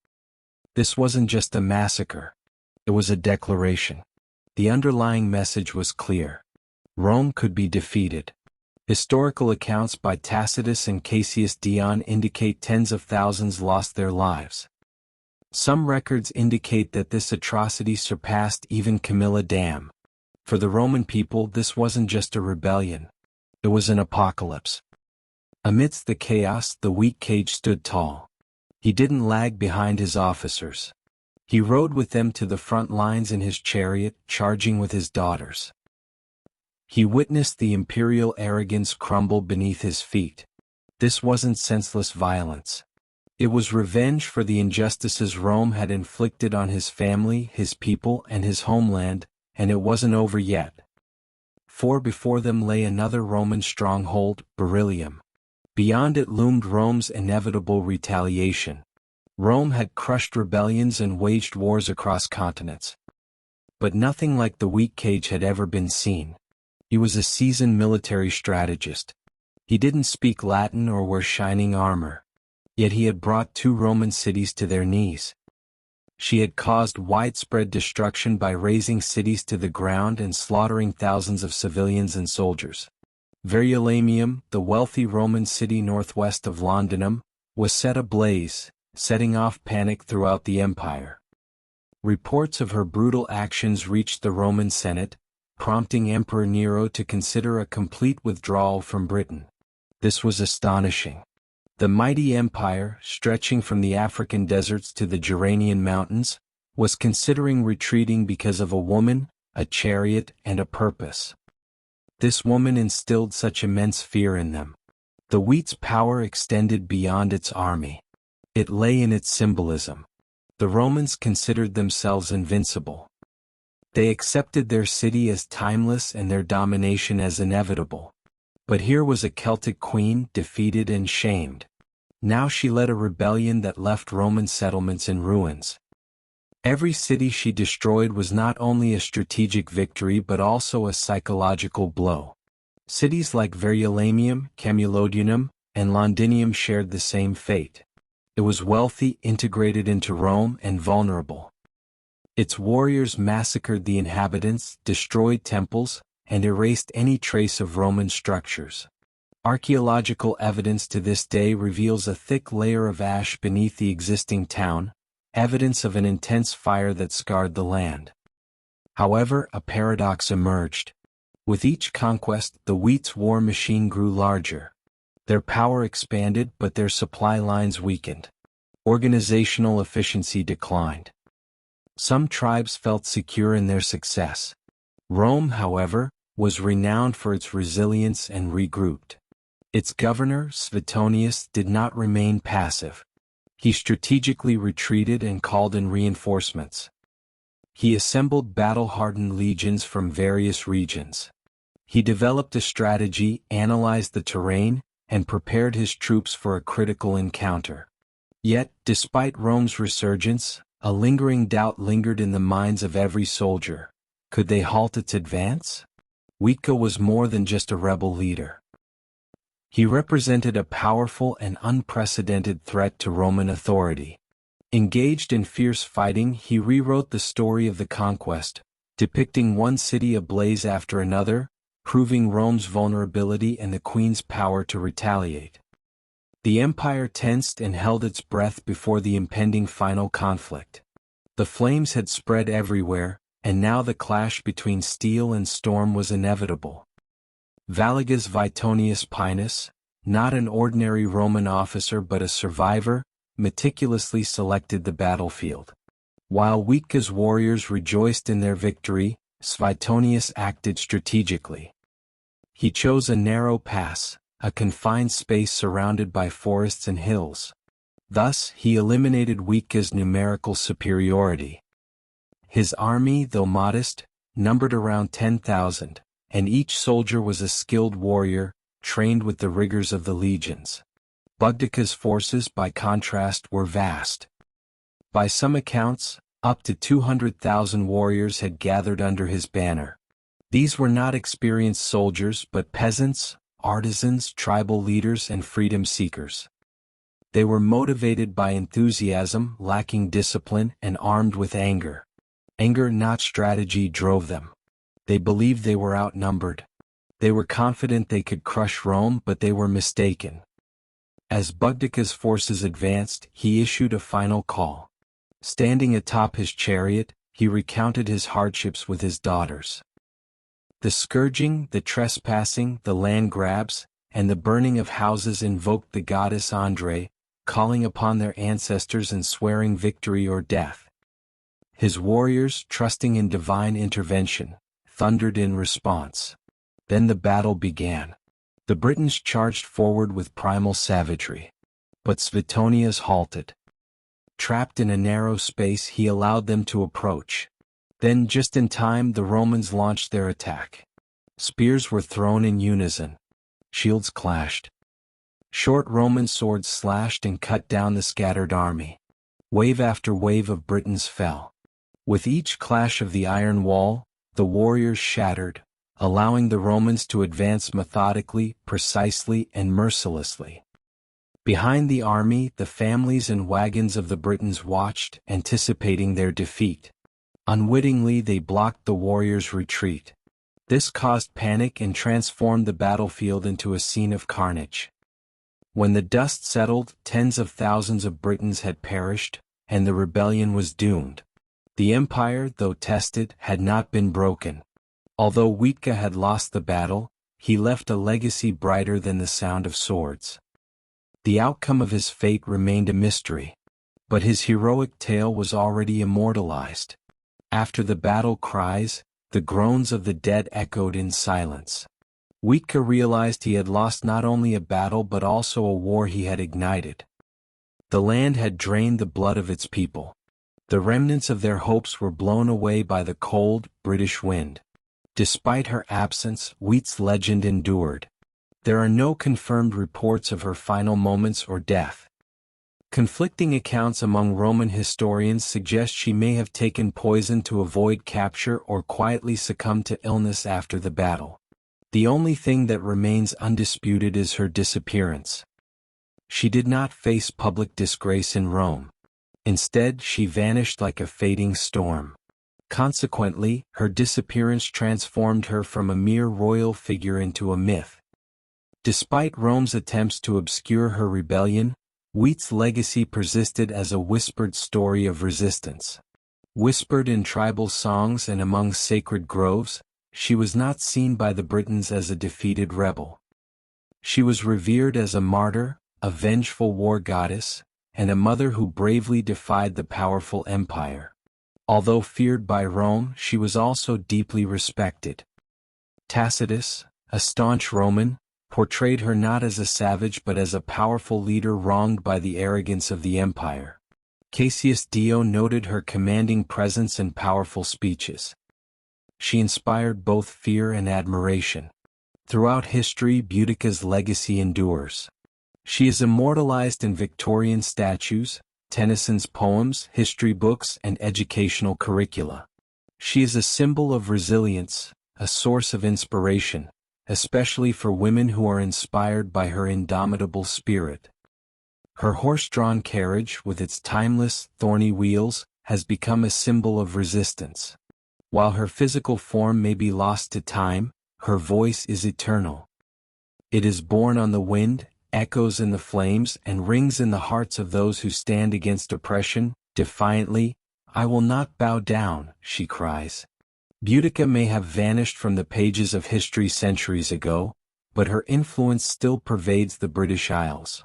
This wasn't just a massacre. It was a declaration. The underlying message was clear. Rome could be defeated. Historical accounts by Tacitus and Cassius Dion indicate tens of thousands lost their lives. Some records indicate that this atrocity surpassed even Camilla Dam. For the Roman people, this wasn't just a rebellion. It was an apocalypse. Amidst the chaos, the weak cage stood tall. He didn't lag behind his officers. He rode with them to the front lines in his chariot, charging with his daughters. He witnessed the imperial arrogance crumble beneath his feet. This wasn't senseless violence. It was revenge for the injustices Rome had inflicted on his family, his people, and his homeland, and it wasn't over yet. For before them lay another Roman stronghold, Beryllium. Beyond it loomed Rome's inevitable retaliation. Rome had crushed rebellions and waged wars across continents. But nothing like the weak cage had ever been seen. He was a seasoned military strategist. He didn't speak Latin or wear shining armor. Yet he had brought 2 Roman cities to their knees. She had caused widespread destruction by razing cities to the ground and slaughtering thousands of civilians and soldiers. Verulamium, the wealthy Roman city northwest of Londinium, was set ablaze, setting off panic throughout the empire. Reports of her brutal actions reached the Roman Senate, prompting Emperor Nero to consider a complete withdrawal from Britain. This was astonishing. The mighty empire, stretching from the African deserts to the Geranian mountains, was considering retreating because of a woman, a chariot, and a purpose. This woman instilled such immense fear in them. The wheat's power extended beyond its army. It lay in its symbolism. The Romans considered themselves invincible. They accepted their city as timeless and their domination as inevitable. But here was a Celtic queen defeated and shamed. Now she led a rebellion that left Roman settlements in ruins. Every city she destroyed was not only a strategic victory but also a psychological blow. Cities like Verulamium, Camulodunum, and Londinium shared the same fate. It was wealthy, integrated into Rome, and vulnerable. Its warriors massacred the inhabitants, destroyed temples, and erased any trace of Roman structures. Archaeological evidence to this day reveals a thick layer of ash beneath the existing town, evidence of an intense fire that scarred the land. However, a paradox emerged. With each conquest, the wheat's war machine grew larger. Their power expanded, but their supply lines weakened. Organizational efficiency declined. Some tribes felt secure in their success. Rome, however, was renowned for its resilience and regrouped. Its governor, Suetonius, did not remain passive. He strategically retreated and called in reinforcements. He assembled battle-hardened legions from various regions. He developed a strategy, analyzed the terrain, and prepared his troops for a critical encounter. Yet, despite Rome's resurgence, a lingering doubt lingered in the minds of every soldier. Could they halt its advance? Wika was more than just a rebel leader. He represented a powerful and unprecedented threat to Roman authority. Engaged in fierce fighting, he rewrote the story of the conquest, depicting one city ablaze after another, proving Rome's vulnerability and the queen's power to retaliate. The empire tensed and held its breath before the impending final conflict. The flames had spread everywhere, and now the clash between steel and storm was inevitable. Valligus Vitonius Pinus, not an ordinary Roman officer but a survivor, meticulously selected the battlefield. While Witka's warriors rejoiced in their victory, Suetonius acted strategically. He chose a narrow pass, a confined space surrounded by forests and hills. Thus, he eliminated Witka's numerical superiority. His army, though modest, numbered around 10,000, and each soldier was a skilled warrior, trained with the rigors of the legions. Boudicca's forces, by contrast, were vast. By some accounts, up to 200,000 warriors had gathered under his banner. These were not experienced soldiers but peasants, artisans, tribal leaders, and freedom seekers. They were motivated by enthusiasm, lacking discipline, and armed with anger. Anger, not strategy, drove them. They believed they were outnumbered. They were confident they could crush Rome, but they were mistaken. As Boudicca's forces advanced, he issued a final call. Standing atop his chariot, he recounted his hardships with his daughters. The scourging, the trespassing, the land grabs, and the burning of houses invoked the goddess Andre, calling upon their ancestors and swearing victory or death. His warriors, trusting in divine intervention, thundered in response. Then the battle began. The Britons charged forward with primal savagery. But Suetonius halted. Trapped in a narrow space, he allowed them to approach. Then, just in time, the Romans launched their attack. Spears were thrown in unison. Shields clashed. Short Roman swords slashed and cut down the scattered army. Wave after wave of Britons fell. With each clash of the iron wall, the warriors shattered, allowing the Romans to advance methodically, precisely, and mercilessly. Behind the army, the families and wagons of the Britons watched, anticipating their defeat. Unwittingly, they blocked the warriors' retreat. This caused panic and transformed the battlefield into a scene of carnage. When the dust settled, tens of thousands of Britons had perished, and the rebellion was doomed. The empire, though tested, had not been broken. Although Witka had lost the battle, he left a legacy brighter than the sound of swords. The outcome of his fate remained a mystery. But his heroic tale was already immortalized. After the battle cries, the groans of the dead echoed in silence. Witka realized he had lost not only a battle but also a war he had ignited. The land had drained the blood of its people. The remnants of their hopes were blown away by the cold, British wind. Despite her absence, Wheat's legend endured. There are no confirmed reports of her final moments or death. Conflicting accounts among Roman historians suggest she may have taken poison to avoid capture or quietly succumbed to illness after the battle. The only thing that remains undisputed is her disappearance. She did not face public disgrace in Rome. Instead, she vanished like a fading storm. Consequently, her disappearance transformed her from a mere royal figure into a myth. Despite Rome's attempts to obscure her rebellion, Wheat's legacy persisted as a whispered story of resistance. Whispered in tribal songs and among sacred groves, she was not seen by the Britons as a defeated rebel. She was revered as a martyr, a vengeful war goddess, and a mother who bravely defied the powerful empire. Although feared by Rome, she was also deeply respected. Tacitus, a staunch Roman, portrayed her not as a savage but as a powerful leader wronged by the arrogance of the empire. Cassius Dio noted her commanding presence and powerful speeches. She inspired both fear and admiration. Throughout history, Boudicca's legacy endures. She is immortalized in Victorian statues, Tennyson's poems, history books, and educational curricula. She is a symbol of resilience, a source of inspiration, especially for women who are inspired by her indomitable spirit. Her horse-drawn carriage, with its timeless, thorny wheels, has become a symbol of resistance. While her physical form may be lost to time, her voice is eternal. It is borne on the wind, echoes in the flames, and rings in the hearts of those who stand against oppression. Defiantly, "I will not bow down," she cries. Boudicca may have vanished from the pages of history centuries ago, but her influence still pervades the British Isles.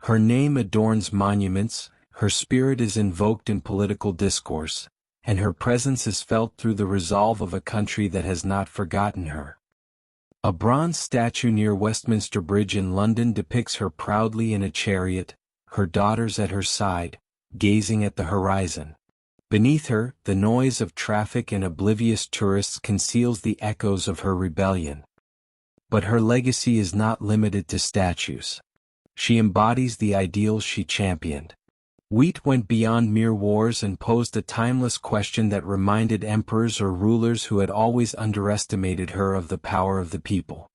Her name adorns monuments, her spirit is invoked in political discourse, and her presence is felt through the resolve of a country that has not forgotten her. A bronze statue near Westminster Bridge in London depicts her proudly in a chariot, her daughters at her side, gazing at the horizon. Beneath her, the noise of traffic and oblivious tourists conceals the echoes of her rebellion. But her legacy is not limited to statues. She embodies the ideals she championed. Wheat went beyond mere wars and posed a timeless question that reminded emperors or rulers who had always underestimated her of the power of the people.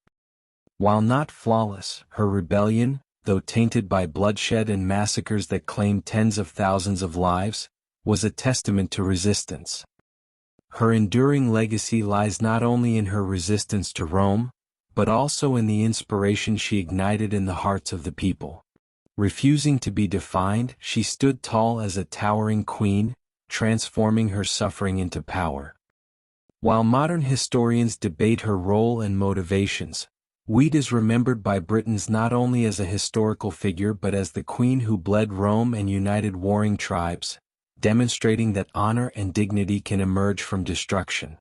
While not flawless, her rebellion, though tainted by bloodshed and massacres that claimed tens of thousands of lives, was a testament to resistance. Her enduring legacy lies not only in her resistance to Rome, but also in the inspiration she ignited in the hearts of the people. Refusing to be defined, she stood tall as a towering queen, transforming her suffering into power. While modern historians debate her role and motivations, Wheat is remembered by Britons not only as a historical figure but as the queen who bled Rome and united warring tribes, demonstrating that honor and dignity can emerge from destruction.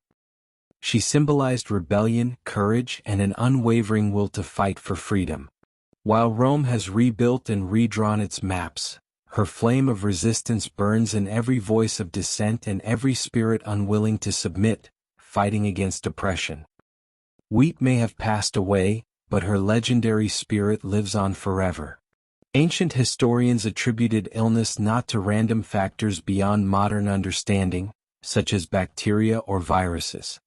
She symbolized rebellion, courage, and an unwavering will to fight for freedom. While Rome has rebuilt and redrawn its maps, her flame of resistance burns in every voice of dissent and every spirit unwilling to submit, fighting against oppression. Wheat may have passed away, but her legendary spirit lives on forever. Ancient historians attributed illness not to random factors beyond modern understanding, such as bacteria or viruses.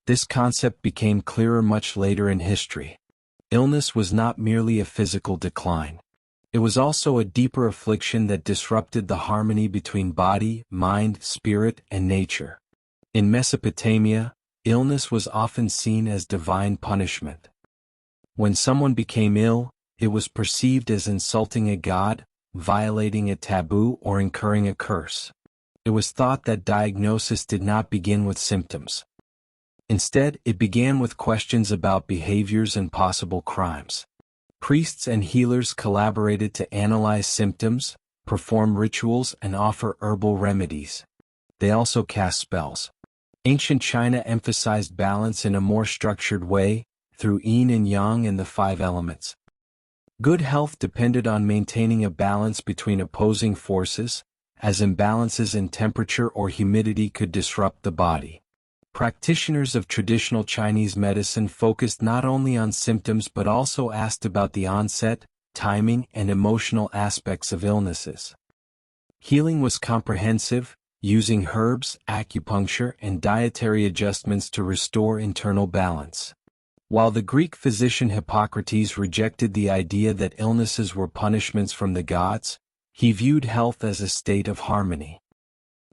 This concept became clearer much later in history. Illness was not merely a physical decline. It was also a deeper affliction that disrupted the harmony between body, mind, spirit, and nature. In Mesopotamia, illness was often seen as divine punishment. When someone became ill, it was perceived as insulting a god, violating a taboo, or incurring a curse. It was thought that diagnosis did not begin with symptoms. Instead, it began with questions about behaviors and possible crimes. Priests and healers collaborated to analyze symptoms, perform rituals, and offer herbal remedies. They also cast spells. Ancient China emphasized balance in a more structured way, through yin and yang and the 5 elements. Good health depended on maintaining a balance between opposing forces, as imbalances in temperature or humidity could disrupt the body. Practitioners of traditional Chinese medicine focused not only on symptoms but also asked about the onset, timing, and emotional aspects of illnesses. Healing was comprehensive, using herbs, acupuncture, and dietary adjustments to restore internal balance. While the Greek physician Hippocrates rejected the idea that illnesses were punishments from the gods, he viewed health as a state of harmony.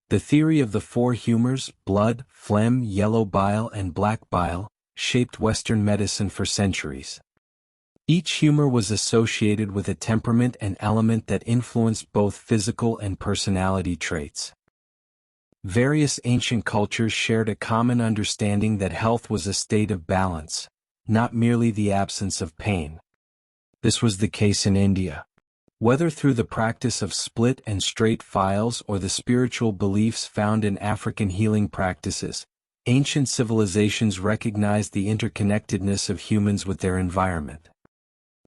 The theory of the 4 humors, blood, phlegm, yellow bile, and black bile, shaped Western medicine for centuries. Each humor was associated with a temperament and element that influenced both physical and personality traits. Various ancient cultures shared a common understanding that health was a state of balance, not merely the absence of pain. This was the case in India. Whether through the practice of split and straight files or the spiritual beliefs found in African healing practices, ancient civilizations recognized the interconnectedness of humans with their environment.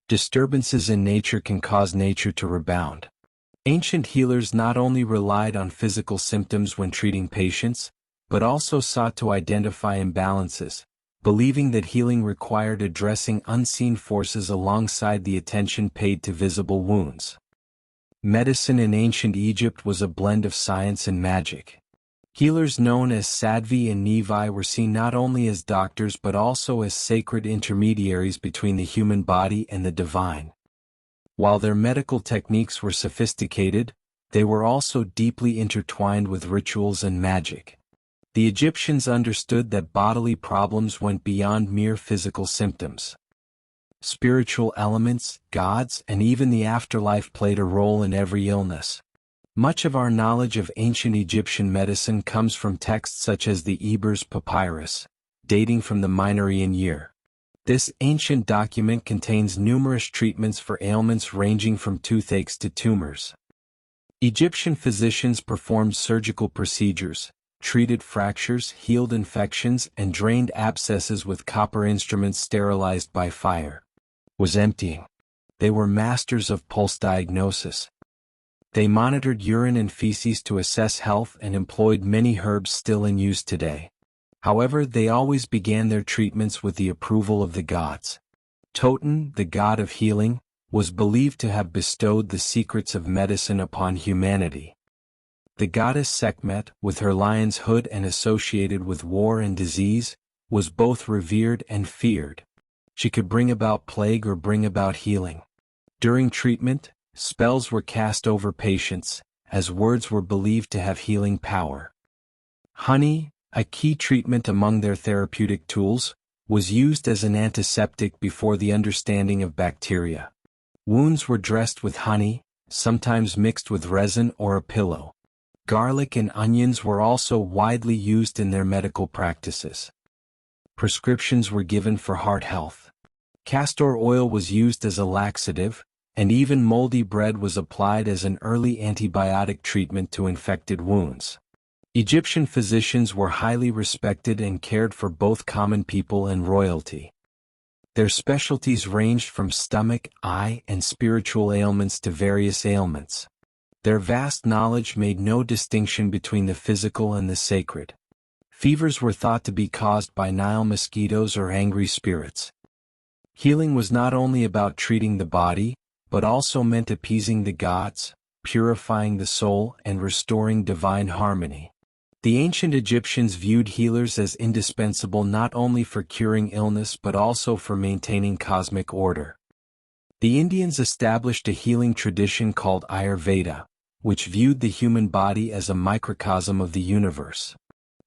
Disturbances in nature can cause nature to rebound. Ancient healers not only relied on physical symptoms when treating patients, but also sought to identify imbalances, believing that healing required addressing unseen forces alongside the attention paid to visible wounds. Medicine in ancient Egypt was a blend of science and magic. Healers known as Sadvi and Nevi were seen not only as doctors but also as sacred intermediaries between the human body and the divine. While their medical techniques were sophisticated, they were also deeply intertwined with rituals and magic. The Egyptians understood that bodily problems went beyond mere physical symptoms. Spiritual elements, gods, and even the afterlife played a role in every illness. Much of our knowledge of ancient Egyptian medicine comes from texts such as the Ebers Papyrus, dating from the Minorian year. This ancient document contains numerous treatments for ailments ranging from toothaches to tumors. Egyptian physicians performed surgical procedures, treated fractures, healed infections, and drained abscesses with copper instruments sterilized by fire. Was emptying. They were masters of pulse diagnosis. They monitored urine and feces to assess health and employed many herbs still in use today. However, they always began their treatments with the approval of the gods. Toten, the god of healing, was believed to have bestowed the secrets of medicine upon humanity. The goddess Sekhmet, with her lion's hood and associated with war and disease, was both revered and feared. She could bring about plague or bring about healing. During treatment, spells were cast over patients, as words were believed to have healing power. Honey, a key treatment among their therapeutic tools, was used as an antiseptic before the understanding of bacteria. Wounds were dressed with honey, sometimes mixed with resin or a pillow. Garlic and onions were also widely used in their medical practices. Prescriptions were given for heart health. Castor oil was used as a laxative, and even moldy bread was applied as an early antibiotic treatment to infected wounds. Egyptian physicians were highly respected and cared for both common people and royalty. Their specialties ranged from stomach, eye, and spiritual ailments to various ailments. Their vast knowledge made no distinction between the physical and the sacred. Fevers were thought to be caused by Nile mosquitoes or angry spirits. Healing was not only about treating the body, but also meant appeasing the gods, purifying the soul, and restoring divine harmony. The ancient Egyptians viewed healers as indispensable not only for curing illness but also for maintaining cosmic order. The Indians established a healing tradition called Ayurveda, which viewed the human body as a microcosm of the universe.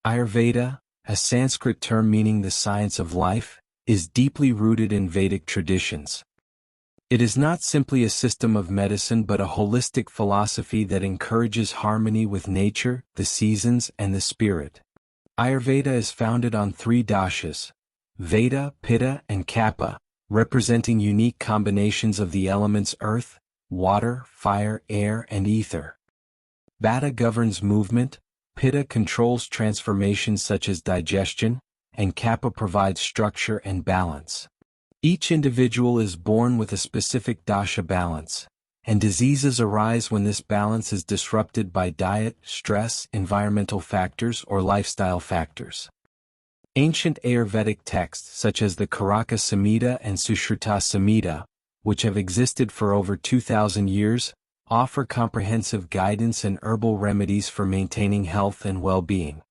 Ayurveda, a Sanskrit term meaning the science of life, is deeply rooted in Vedic traditions. It is not simply a system of medicine but a holistic philosophy that encourages harmony with nature, the seasons, and the spirit. Ayurveda is founded on 3 dashas, Vata, Pitta, and Kapha, representing unique combinations of the elements earth, water, fire, air, and ether. Vata governs movement, Pitta controls transformations such as digestion, and Kapha provides structure and balance. Each individual is born with a specific dasha balance, and diseases arise when this balance is disrupted by diet, stress, environmental factors, or lifestyle factors. Ancient Ayurvedic texts such as the Karaka Samhita and Sushruta Samhita, which have existed for over 2,000 years, offer comprehensive guidance and herbal remedies for maintaining health and well-being.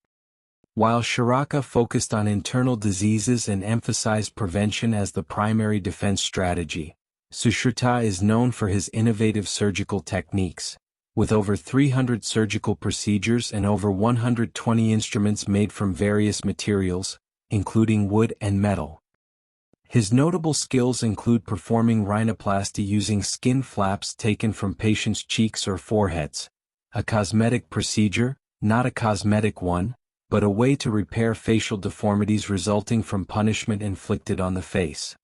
While Charaka focused on internal diseases and emphasized prevention as the primary defense strategy, Sushruta is known for his innovative surgical techniques, with over 300 surgical procedures and over 120 instruments made from various materials, including wood and metal. His notable skills include performing rhinoplasty using skin flaps taken from patients' cheeks or foreheads, a cosmetic procedure, not a cosmetic one, but a way to repair facial deformities resulting from punishment inflicted on the face.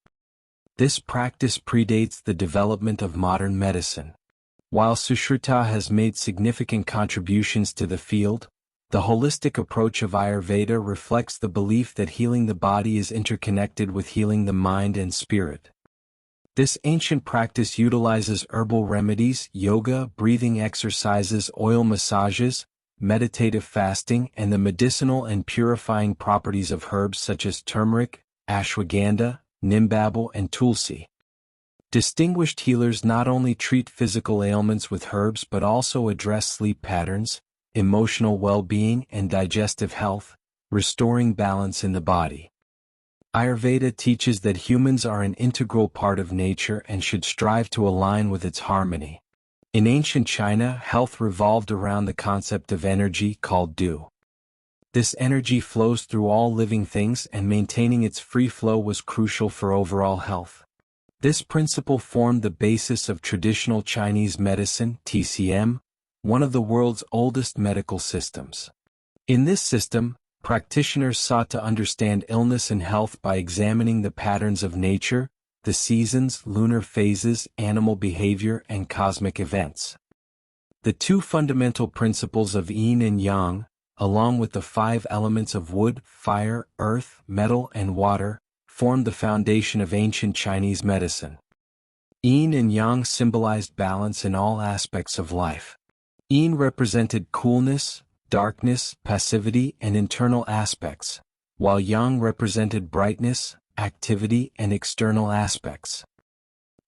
This practice predates the development of modern medicine. While Sushruta has made significant contributions to the field, the holistic approach of Ayurveda reflects the belief that healing the body is interconnected with healing the mind and spirit. This ancient practice utilizes herbal remedies, yoga, breathing exercises, oil massages, meditative fasting, and the medicinal and purifying properties of herbs such as turmeric, ashwagandha, nimbabal, and tulsi. Distinguished healers not only treat physical ailments with herbs but also address sleep patterns, emotional well-being, and digestive health, restoring balance in the body. Ayurveda teaches that humans are an integral part of nature and should strive to align with its harmony. In ancient China, health revolved around the concept of energy called du. This energy flows through all living things and maintaining its free flow was crucial for overall health. This principle formed the basis of traditional Chinese medicine, TCM, one of the world's oldest medical systems. In this system, Practitioners sought to understand illness and health by examining the patterns of nature, the seasons, lunar phases, animal behavior, and cosmic events. The two fundamental principles of yin and yang, along with the 5 elements of wood, fire, earth, metal, and water, formed the foundation of ancient Chinese medicine. Yin and yang symbolized balance in all aspects of life. Yin represented coolness, darkness, passivity, and internal aspects, while yang represented brightness, activity, and external aspects.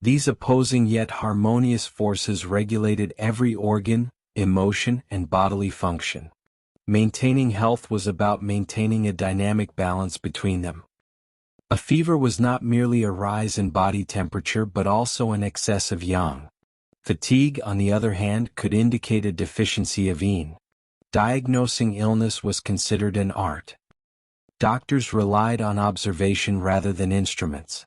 These opposing yet harmonious forces regulated every organ, emotion, and bodily function. Maintaining health was about maintaining a dynamic balance between them. A fever was not merely a rise in body temperature but also an excess of yang. Fatigue, on the other hand, could indicate a deficiency of yin. Diagnosing illness was considered an art. Doctors relied on observation rather than instruments.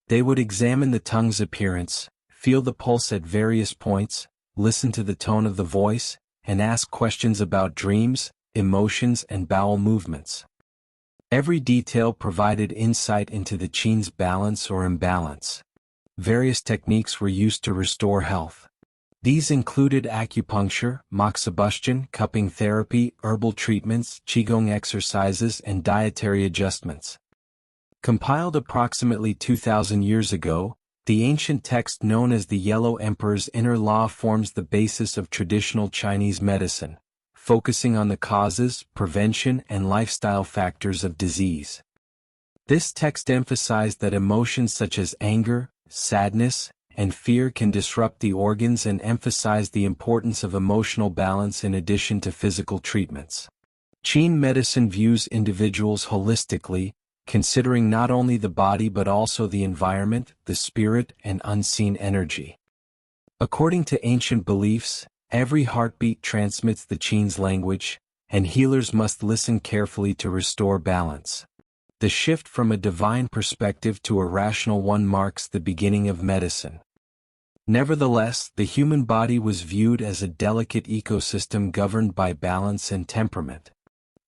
They would examine the tongue's appearance, feel the pulse at various points, listen to the tone of the voice, and ask questions about dreams, emotions, and bowel movements. Every detail provided insight into the qin's balance or imbalance. Various techniques were used to restore health. These included acupuncture, moxibustion, cupping therapy, herbal treatments, qigong exercises, and dietary adjustments. Compiled approximately 2,000 years ago, the ancient text known as the Yellow Emperor's Inner Law forms the basis of traditional Chinese medicine, focusing on the causes, prevention, and lifestyle factors of disease. This text emphasized that emotions such as anger, sadness, and fear can disrupt the organs and emphasized the importance of emotional balance in addition to physical treatments. Qin medicine views individuals holistically, considering not only the body but also the environment, the spirit, and unseen energy. According to ancient beliefs, every heartbeat transmits the qin's language, and healers must listen carefully to restore balance. The shift from a divine perspective to a rational one marks the beginning of medicine. Nevertheless, the human body was viewed as a delicate ecosystem governed by balance and temperament.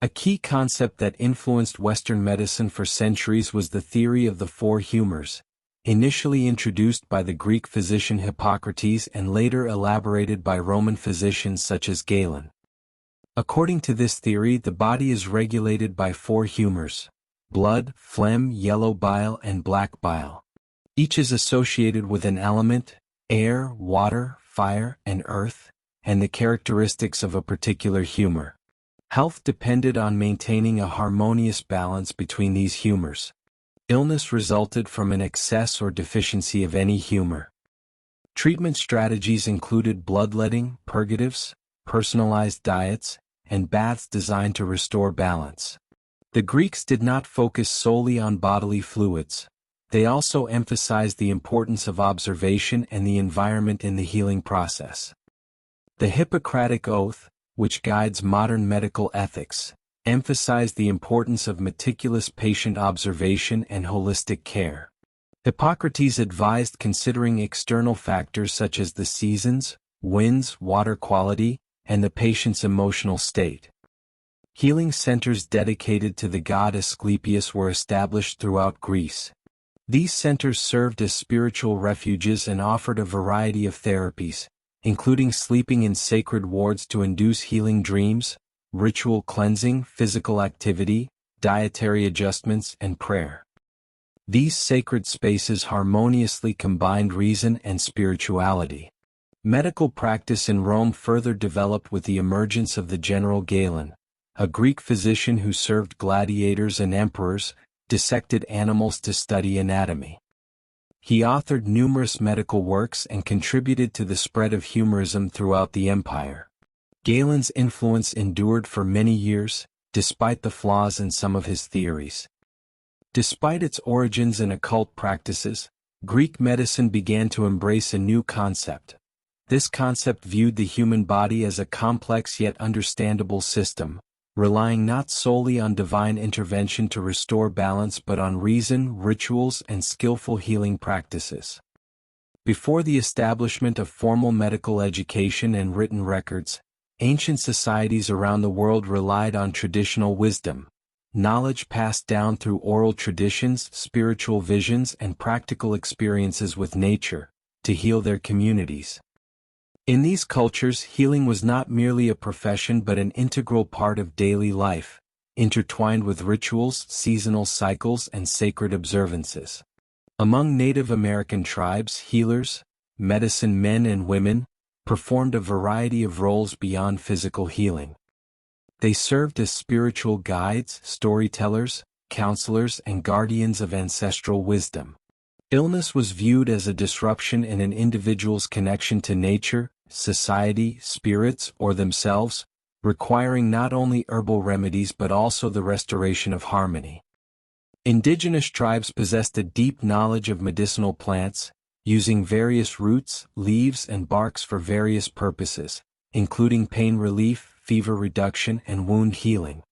A key concept that influenced Western medicine for centuries was the theory of the 4 humors, initially introduced by the Greek physician Hippocrates and later elaborated by Roman physicians such as Galen. According to this theory, the body is regulated by 4 humors: blood, phlegm, yellow bile, and black bile. Each is associated with an element: air, water, fire, and earth, and the characteristics of a particular humor. Health depended on maintaining a harmonious balance between these humors. Illness resulted from an excess or deficiency of any humor. Treatment strategies included bloodletting, purgatives, personalized diets, and baths designed to restore balance. The Greeks did not focus solely on bodily fluids. They also emphasized the importance of observation and the environment in the healing process. The Hippocratic Oath, which guides modern medical ethics, emphasized the importance of meticulous patient observation and holistic care. Hippocrates advised considering external factors such as the seasons, winds, water quality, and the patient's emotional state. Healing centers dedicated to the god Asclepius were established throughout Greece. These centers served as spiritual refuges and offered a variety of therapies, including sleeping in sacred wards to induce healing dreams, ritual cleansing, physical activity, dietary adjustments, and prayer. These sacred spaces harmoniously combined reason and spirituality. Medical practice in Rome further developed with the emergence of the general Galen, a Greek physician who served gladiators and emperors, dissected animals to study anatomy. He authored numerous medical works and contributed to the spread of humorism throughout the empire. Galen's influence endured for many years, despite the flaws in some of his theories. Despite its origins in occult practices, Greek medicine began to embrace a new concept. This concept viewed the human body as a complex yet understandable system, relying not solely on divine intervention to restore balance but on reason, rituals, and skillful healing practices. Before the establishment of formal medical education and written records, ancient societies around the world relied on traditional wisdom, knowledge passed down through oral traditions, spiritual visions, and practical experiences with nature, to heal their communities. In these cultures, healing was not merely a profession but an integral part of daily life, intertwined with rituals, seasonal cycles, and sacred observances. Among Native American tribes, healers, medicine men and women, performed a variety of roles beyond physical healing. They served as spiritual guides, storytellers, counselors, and guardians of ancestral wisdom. Illness was viewed as a disruption in an individual's connection to nature, society, spirits, or themselves, requiring not only herbal remedies but also the restoration of harmony. Indigenous tribes possessed a deep knowledge of medicinal plants, using various roots, leaves, and barks for various purposes, including pain relief, fever reduction, and wound healing.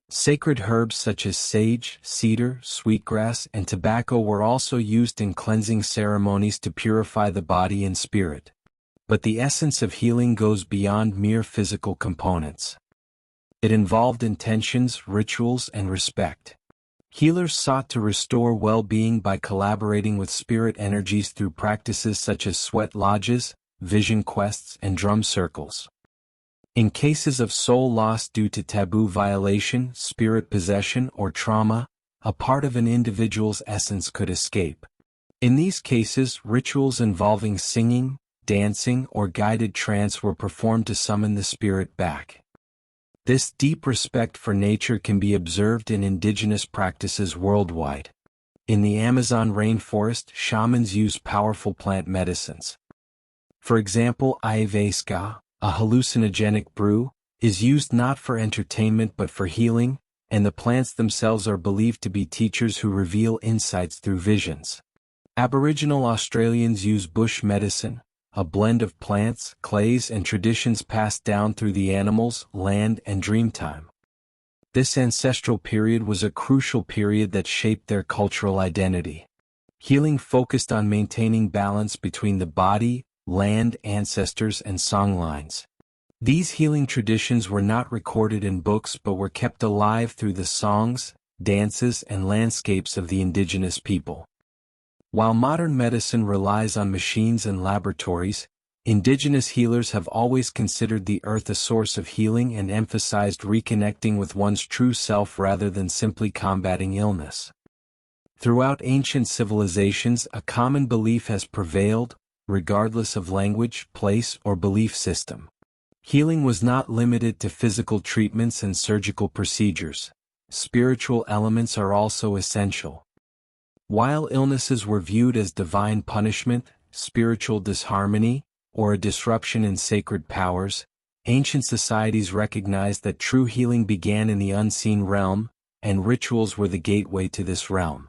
Sacred herbs such as sage, cedar, sweetgrass, and tobacco were also used in cleansing ceremonies to purify the body and spirit. But the essence of healing goes beyond mere physical components. It involved intentions, rituals, and respect. Healers sought to restore well-being by collaborating with spirit energies through practices such as sweat lodges, vision quests, and drum circles. In cases of soul loss due to taboo violation, spirit possession, or trauma, a part of an individual's essence could escape. In these cases, rituals involving singing, dancing, or guided trance were performed to summon the spirit back. This deep respect for nature can be observed in indigenous practices worldwide. In the Amazon rainforest, shamans use powerful plant medicines. For example, ayahuasca, a hallucinogenic brew, is used not for entertainment but for healing, and the plants themselves are believed to be teachers who reveal insights through visions. Aboriginal Australians use bush medicine, a blend of plants, clays, and traditions passed down through the animals, land, and dreamtime. This ancestral period was a crucial period that shaped their cultural identity. Healing focused on maintaining balance between the body, land, ancestors, and songlines. These healing traditions were not recorded in books but were kept alive through the songs, dances, and landscapes of the indigenous people. While modern medicine relies on machines and laboratories, indigenous healers have always considered the earth a source of healing and emphasized reconnecting with one's true self rather than simply combating illness. Throughout ancient civilizations, a common belief has prevailed, regardless of language, place, or belief system. Healing was not limited to physical treatments and surgical procedures. Spiritual elements are also essential. While illnesses were viewed as divine punishment, spiritual disharmony, or a disruption in sacred powers, ancient societies recognized that true healing began in the unseen realm, and rituals were the gateway to this realm.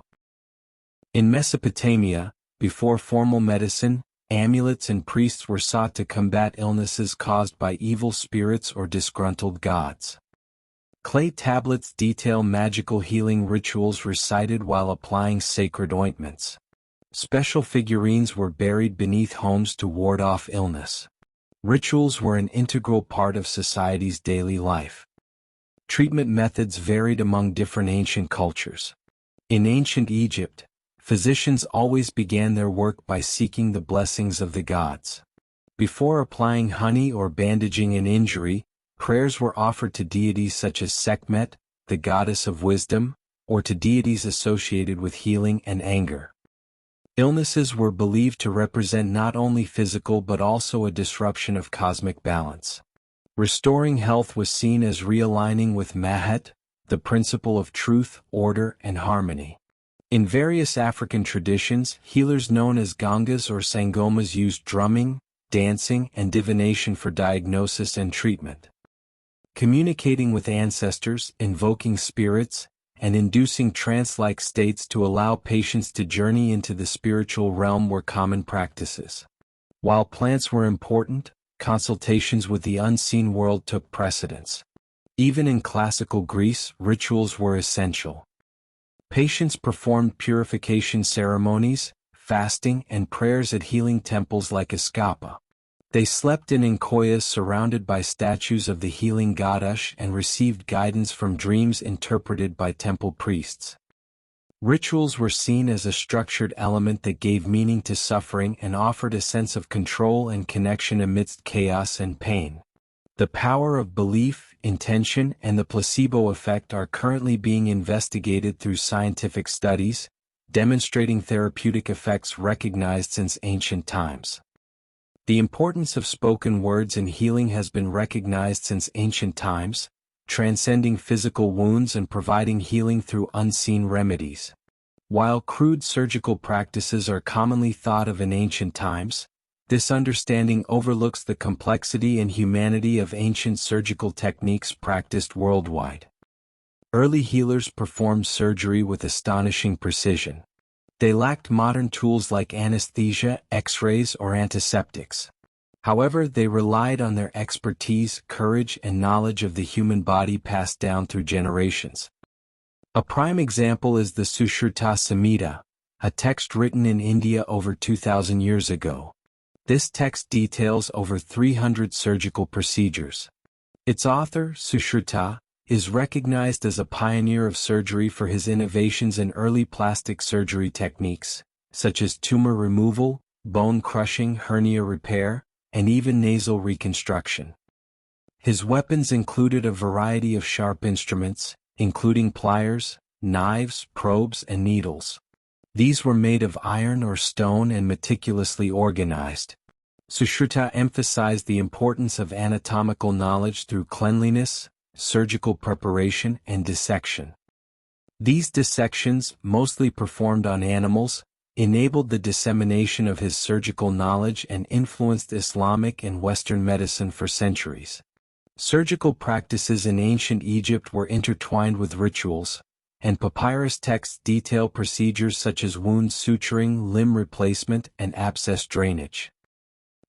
In Mesopotamia, before formal medicine, amulets and priests were sought to combat illnesses caused by evil spirits or disgruntled gods. Clay tablets detail magical healing rituals recited while applying sacred ointments. Special figurines were buried beneath homes to ward off illness. Rituals were an integral part of society's daily life. Treatment methods varied among different ancient cultures. In ancient Egypt, physicians always began their work by seeking the blessings of the gods. Before applying honey or bandaging an injury, prayers were offered to deities such as Sekhmet, the goddess of wisdom, or to deities associated with healing and anger. Illnesses were believed to represent not only physical but also a disruption of cosmic balance. Restoring health was seen as realigning with Mahat, the principle of truth, order, and harmony. In various African traditions, healers known as Gangas or Sangomas used drumming, dancing, and divination for diagnosis and treatment. Communicating with ancestors, invoking spirits, and inducing trance-like states to allow patients to journey into the spiritual realm were common practices. While plants were important, consultations with the unseen world took precedence. Even in classical Greece, rituals were essential. Patients performed purification ceremonies, fasting, and prayers at healing temples like Ascapa. They slept in koyas surrounded by statues of the healing goddess and received guidance from dreams interpreted by temple priests. Rituals were seen as a structured element that gave meaning to suffering and offered a sense of control and connection amidst chaos and pain. The power of belief, intention, and the placebo effect are currently being investigated through scientific studies, demonstrating therapeutic effects recognized since ancient times. The importance of spoken words in healing has been recognized since ancient times, transcending physical wounds and providing healing through unseen remedies. While crude surgical practices are commonly thought of in ancient times, this understanding overlooks the complexity and humanity of ancient surgical techniques practiced worldwide. Early healers performed surgery with astonishing precision. They lacked modern tools like anesthesia, X-rays, or antiseptics. However, they relied on their expertise, courage, and knowledge of the human body passed down through generations. A prime example is the Sushruta Samhita, a text written in India over 2,000 years ago. This text details over 300 surgical procedures. Its author, Sushruta, is recognized as a pioneer of surgery for his innovations in early plastic surgery techniques, such as tumor removal, bone crushing, hernia repair, and even nasal reconstruction. His weapons included a variety of sharp instruments, including pliers, knives, probes, and needles. These were made of iron or stone and meticulously organized. Sushruta emphasized the importance of anatomical knowledge through cleanliness, surgical preparation, and dissection. These dissections, mostly performed on animals, enabled the dissemination of his surgical knowledge and influenced Islamic and Western medicine for centuries. Surgical practices in ancient Egypt were intertwined with rituals, and papyrus texts detail procedures such as wound suturing, limb replacement, and abscess drainage.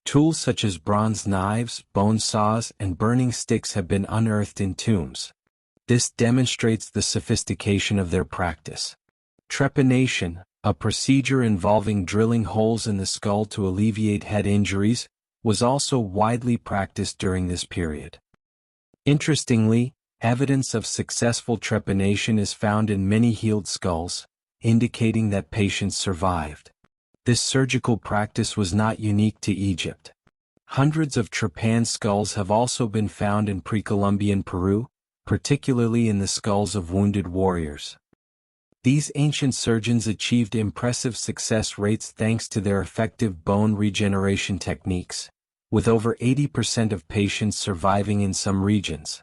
Tools such as bronze knives, bone saws, and burning sticks have been unearthed in tombs. This demonstrates the sophistication of their practice. Trepanation, a procedure involving drilling holes in the skull to alleviate head injuries, was also widely practiced during this period. Interestingly, evidence of successful trepanation is found in many healed skulls, indicating that patients survived. This surgical practice was not unique to Egypt. Hundreds of trepan skulls have also been found in pre-Columbian Peru, particularly in the skulls of wounded warriors. These ancient surgeons achieved impressive success rates thanks to their effective bone regeneration techniques, with over 80% of patients surviving in some regions.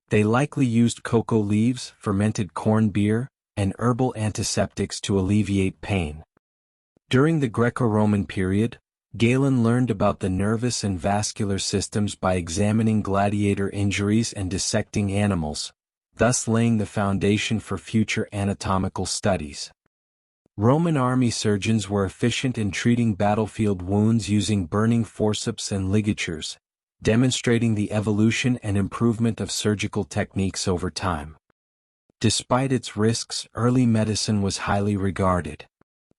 They likely used cocoa leaves, fermented corn beer, and herbal antiseptics to alleviate pain. During the Greco-Roman period, Galen learned about the nervous and vascular systems by examining gladiator injuries and dissecting animals, thus laying the foundation for future anatomical studies. Roman army surgeons were efficient in treating battlefield wounds using burning forceps and ligatures, demonstrating the evolution and improvement of surgical techniques over time. Despite its risks, early medicine was highly regarded.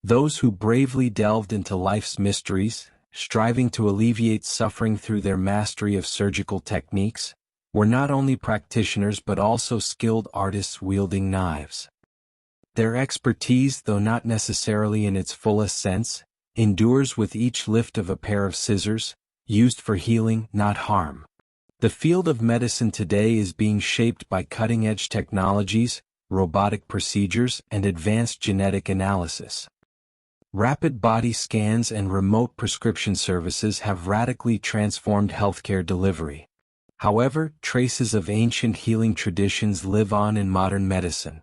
Those who bravely delved into life's mysteries, striving to alleviate suffering through their mastery of surgical techniques, were not only practitioners but also skilled artists wielding knives. Their expertise, though not necessarily in its fullest sense, endures with each lift of a pair of scissors, used for healing, not harm. The field of medicine today is being shaped by cutting-edge technologies, robotic procedures, and advanced genetic analysis. Rapid body scans and remote prescription services have radically transformed healthcare delivery. However, traces of ancient healing traditions live on in modern medicine.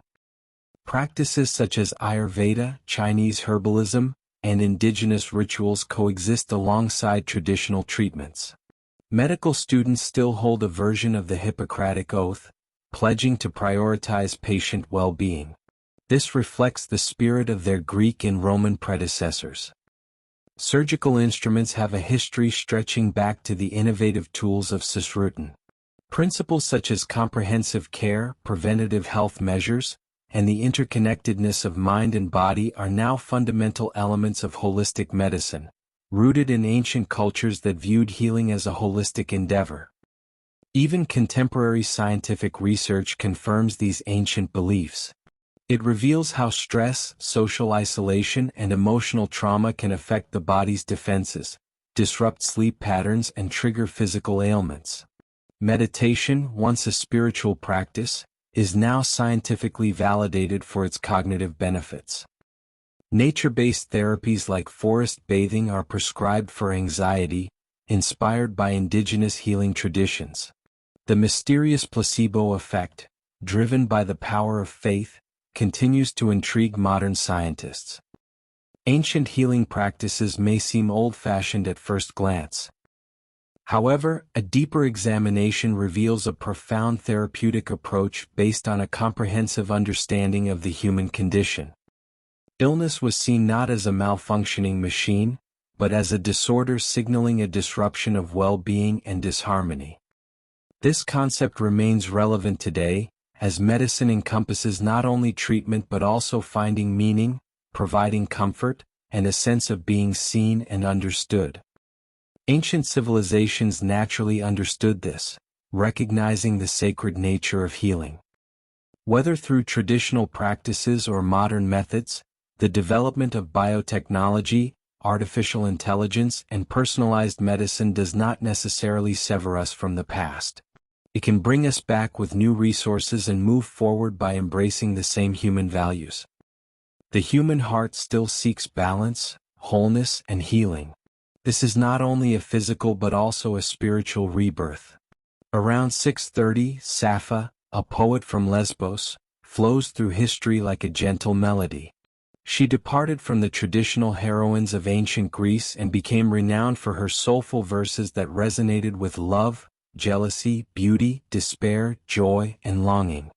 Practices such as Ayurveda, Chinese herbalism, and indigenous rituals coexist alongside traditional treatments. Medical students still hold a version of the Hippocratic Oath, pledging to prioritize patient well-being. This reflects the spirit of their Greek and Roman predecessors. Surgical instruments have a history stretching back to the innovative tools of Sushruta. Principles such as comprehensive care, preventative health measures, and the interconnectedness of mind and body are now fundamental elements of holistic medicine, rooted in ancient cultures that viewed healing as a holistic endeavor. Even contemporary scientific research confirms these ancient beliefs. It reveals how stress, social isolation, and emotional trauma can affect the body's defenses, disrupt sleep patterns, and trigger physical ailments. Meditation, once a spiritual practice, is now scientifically validated for its cognitive benefits. Nature-based therapies like forest bathing are prescribed for anxiety, inspired by indigenous healing traditions. The mysterious placebo effect, driven by the power of faith, continues to intrigue modern scientists. Ancient healing practices may seem old-fashioned at first glance. However, a deeper examination reveals a profound therapeutic approach based on a comprehensive understanding of the human condition. Illness was seen not as a malfunctioning machine, but as a disorder signaling a disruption of well-being and disharmony. This concept remains relevant today, as medicine encompasses not only treatment but also finding meaning, providing comfort, and a sense of being seen and understood. Ancient civilizations naturally understood this, recognizing the sacred nature of healing. Whether through traditional practices or modern methods, the development of biotechnology, artificial intelligence, and personalized medicine does not necessarily sever us from the past. It can bring us back with new resources and move forward by embracing the same human values. The human heart still seeks balance, wholeness, and healing. This is not only a physical but also a spiritual rebirth. Around 630, Sappho, a poet from Lesbos, flows through history like a gentle melody. She departed from the traditional heroines of ancient Greece and became renowned for her soulful verses that resonated with love, jealousy, beauty, despair, joy, and longing.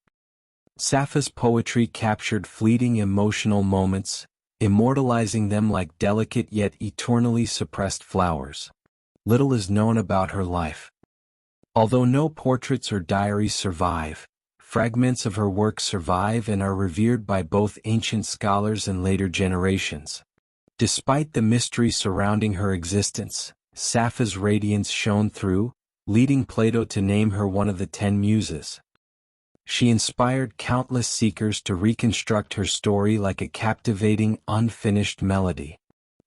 Sappho's poetry captured fleeting emotional moments, immortalizing them like delicate yet eternally suppressed flowers. Little is known about her life. Although no portraits or diaries survive, fragments of her work survive and are revered by both ancient scholars and later generations. Despite the mystery surrounding her existence, Sappho's radiance shone through, leading Plato to name her one of the 10 Muses. She inspired countless seekers to reconstruct her story like a captivating, unfinished melody.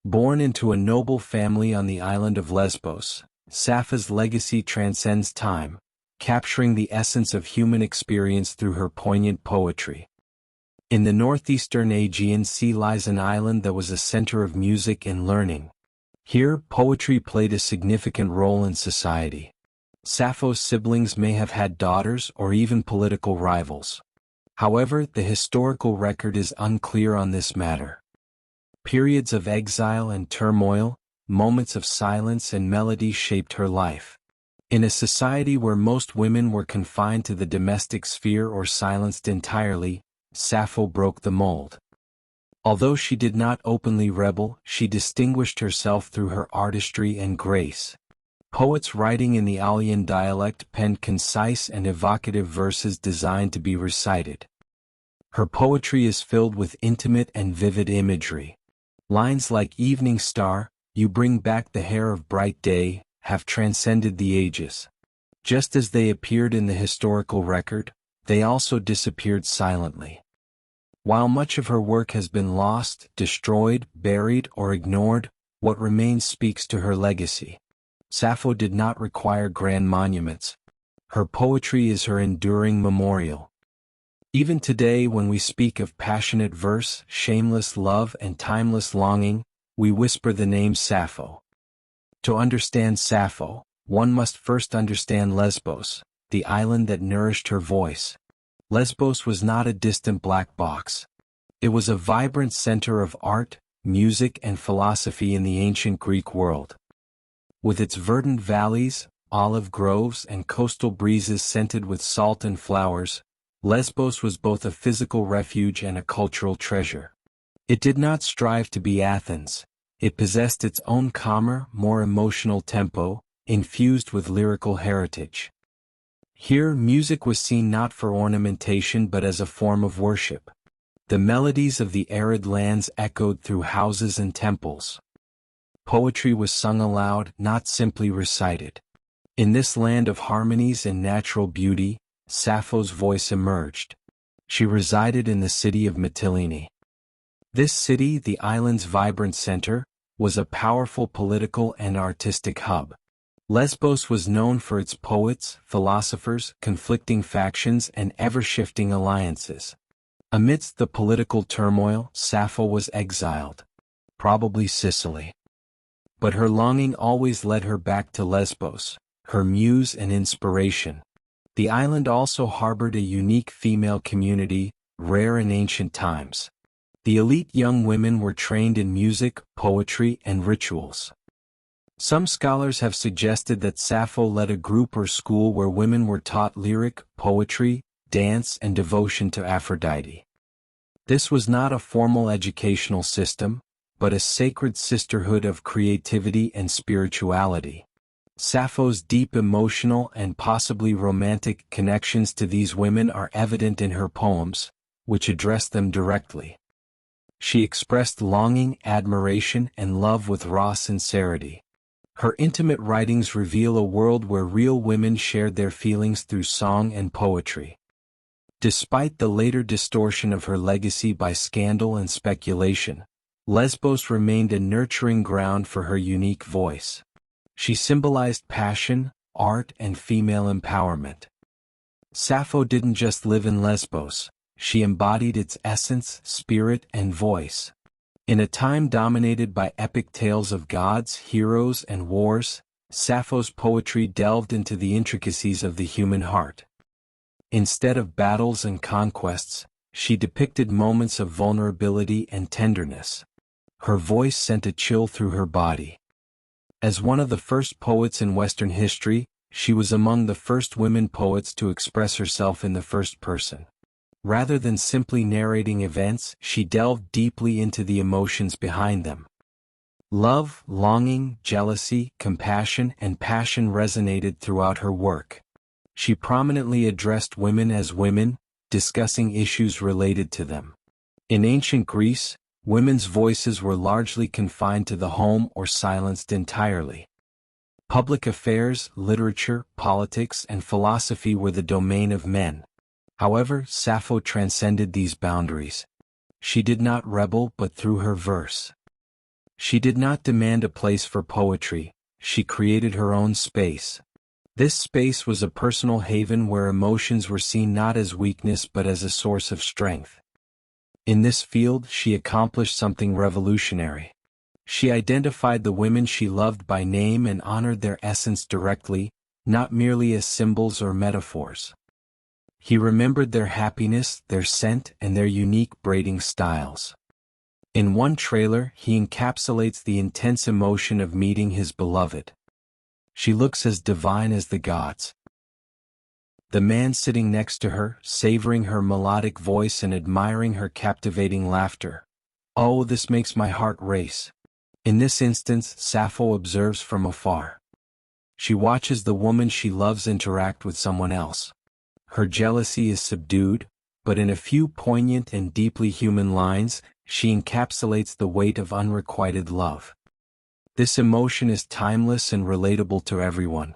Born into a noble family on the island of Lesbos, Sappho's legacy transcends time, capturing the essence of human experience through her poignant poetry. In the northeastern Aegean Sea lies an island that was a center of music and learning. Here, poetry played a significant role in society. Sappho's siblings may have had daughters or even political rivals. However, the historical record is unclear on this matter. Periods of exile and turmoil, moments of silence and melody shaped her life. In a society where most women were confined to the domestic sphere or silenced entirely, Sappho broke the mold. Although she did not openly rebel, she distinguished herself through her artistry and grace. Poets writing in the Ialian dialect penned concise and evocative verses designed to be recited. Her poetry is filled with intimate and vivid imagery. Lines like "Evening Star, you bring back the hair of bright day," have transcended the ages. Just as they appeared in the historical record, they also disappeared silently. While much of her work has been lost, destroyed, buried, or ignored, what remains speaks to her legacy. Sappho did not require grand monuments. Her poetry is her enduring memorial. Even today, when we speak of passionate verse, shameless love, and timeless longing, we whisper the name Sappho. To understand Sappho, one must first understand Lesbos, the island that nourished her voice. Lesbos was not a distant black box. It was a vibrant center of art, music, and philosophy in the ancient Greek world. With its verdant valleys, olive groves, and coastal breezes scented with salt and flowers, Lesbos was both a physical refuge and a cultural treasure. It did not strive to be Athens. It possessed its own calmer, more emotional tempo, infused with lyrical heritage. Here, music was seen not for ornamentation but as a form of worship. The melodies of the arid lands echoed through houses and temples. poetry was sung aloud, not simply recited. In this land of harmonies and natural beauty, Sappho's voice emerged. She resided in the city of Mytilene. This city, the island's vibrant center, was a powerful political and artistic hub. Lesbos was known for its poets, philosophers, conflicting factions, and ever-shifting alliances. Amidst the political turmoil, Sappho was exiled. Probably Sicily. But her longing always led her back to Lesbos, her muse and inspiration. The island also harbored a unique female community, rare in ancient times. The elite young women were trained in music, poetry, and rituals. Some scholars have suggested that Sappho led a group or school where women were taught lyric, poetry, dance, and devotion to Aphrodite. This was not a formal educational system, but a sacred sisterhood of creativity and spirituality. Sappho's deep emotional and possibly romantic connections to these women are evident in her poems, which address them directly. She expressed longing, admiration, and love with raw sincerity. Her intimate writings reveal a world where real women shared their feelings through song and poetry. Despite the later distortion of her legacy by scandal and speculation, Lesbos remained a nurturing ground for her unique voice. She symbolized passion, art, and female empowerment. Sappho didn't just live in Lesbos, she embodied its essence, spirit, and voice. In a time dominated by epic tales of gods, heroes, and wars, Sappho's poetry delved into the intricacies of the human heart. Instead of battles and conquests, she depicted moments of vulnerability and tenderness. Her voice sent a chill through her body. As one of the first poets in Western history, she was among the first women poets to express herself in the first person. Rather than simply narrating events, she delved deeply into the emotions behind them. Love, longing, jealousy, compassion, and passion resonated throughout her work. She prominently addressed women as women, discussing issues related to them. In ancient Greece, women's voices were largely confined to the home or silenced entirely. Public affairs, literature, politics, and philosophy were the domain of men. However, Sappho transcended these boundaries. She did not rebel but through her verse. She did not demand a place for poetry, she created her own space. This space was a personal haven where emotions were seen not as weakness but as a source of strength. In this field, she accomplished something revolutionary. She identified the women she loved by name and honored their essence directly, not merely as symbols or metaphors. He remembered their happiness, their scent, and their unique braiding styles. In one trailer, he encapsulates the intense emotion of meeting his beloved. She looks as divine as the gods. The man sitting next to her, savoring her melodic voice and admiring her captivating laughter. Oh, this makes my heart race. In this instance, Sappho observes from afar. She watches the woman she loves interact with someone else. Her jealousy is subdued, but in a few poignant and deeply human lines, she encapsulates the weight of unrequited love. This emotion is timeless and relatable to everyone.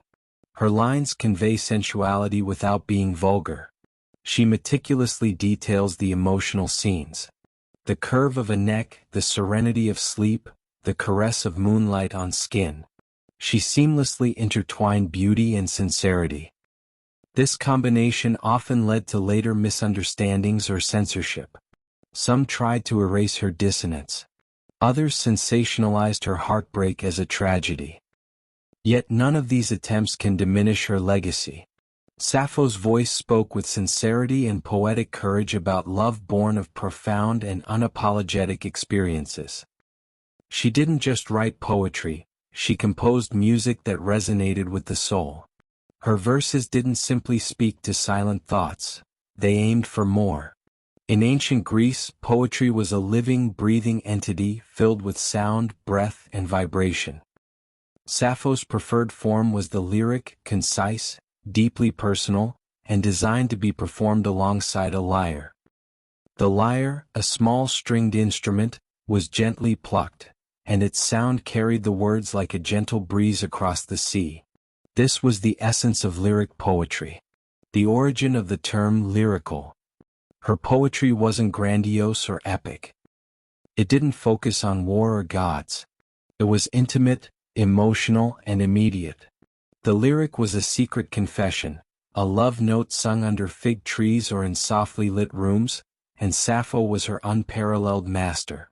Her lines convey sensuality without being vulgar. She meticulously details the emotional scenes. The curve of a neck, the serenity of sleep, the caress of moonlight on skin. She seamlessly intertwined beauty and sincerity. This combination often led to later misunderstandings or censorship. Some tried to erase her dissonance. Others sensationalized her heartbreak as a tragedy. Yet none of these attempts can diminish her legacy. Sappho's voice spoke with sincerity and poetic courage about love born of profound and unapologetic experiences. She didn't just write poetry, she composed music that resonated with the soul. Her verses didn't simply speak to silent thoughts, they aimed for more. In ancient Greece, poetry was a living, breathing entity filled with sound, breath, and vibration. Sappho's preferred form was the lyric, concise, deeply personal, and designed to be performed alongside a lyre. The lyre, a small stringed instrument, was gently plucked, and its sound carried the words like a gentle breeze across the sea. This was the essence of lyric poetry. The origin of the term lyrical. Her poetry wasn't grandiose or epic. It didn't focus on war or gods. It was intimate, emotional, and immediate. The lyric was a secret confession, a love note sung under fig trees or in softly lit rooms, and Sappho was her unparalleled master.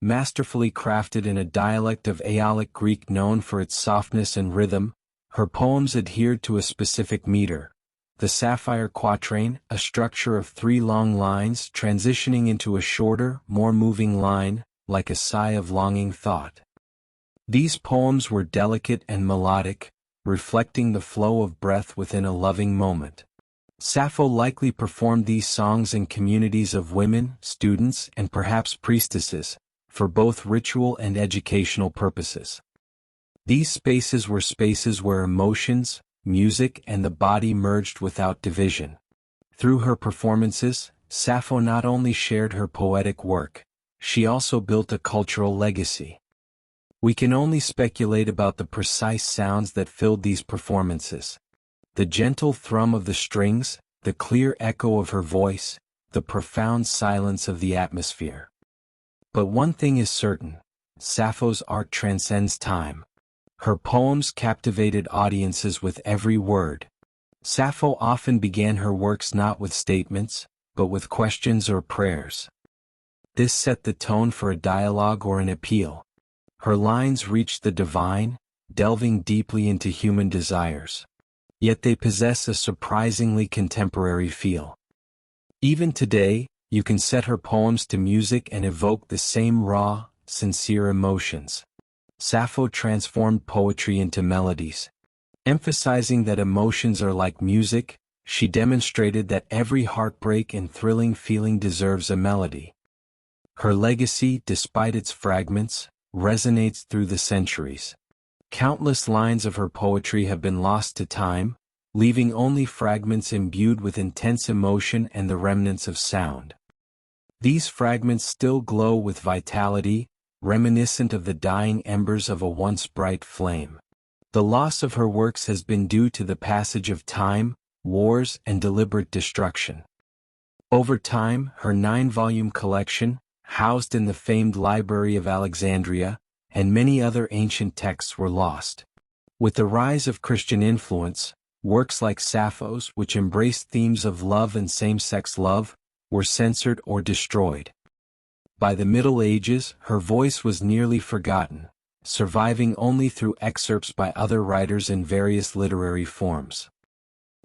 Masterfully crafted in a dialect of Aeolic Greek known for its softness and rhythm, her poems adhered to a specific meter, the sapphire quatrain, a structure of 3 long lines transitioning into a shorter, more moving line, like a sigh of longing thought. These poems were delicate and melodic, reflecting the flow of breath within a loving moment. Sappho likely performed these songs in communities of women, students, and perhaps priestesses, for both ritual and educational purposes. These spaces were spaces where emotions, music, and the body merged without division. Through her performances, Sappho not only shared her poetic work, she also built a cultural legacy. We can only speculate about the precise sounds that filled these performances. The gentle thrum of the strings, the clear echo of her voice, the profound silence of the atmosphere. But one thing is certain, Sappho's art transcends time. Her poems captivated audiences with every word. Sappho often began her works not with statements, but with questions or prayers. This set the tone for a dialogue or an appeal. Her lines reached the divine, delving deeply into human desires. Yet they possess a surprisingly contemporary feel. Even today, you can set her poems to music and evoke the same raw, sincere emotions. Sappho transformed poetry into melodies. Emphasizing that emotions are like music, she demonstrated that every heartbreak and thrilling feeling deserves a melody. Her legacy, despite its fragments, resonates through the centuries. Countless lines of her poetry have been lost to time, leaving only fragments imbued with intense emotion and the remnants of sound. These fragments still glow with vitality, reminiscent of the dying embers of a once bright flame. The loss of her works has been due to the passage of time, wars, and deliberate destruction. Over time, her 9-volume collection, housed in the famed Library of Alexandria, and many other ancient texts were lost. With the rise of Christian influence, works like Sappho's, which embraced themes of love and same-sex love, were censored or destroyed. By the Middle Ages, her voice was nearly forgotten, surviving only through excerpts by other writers in various literary forms.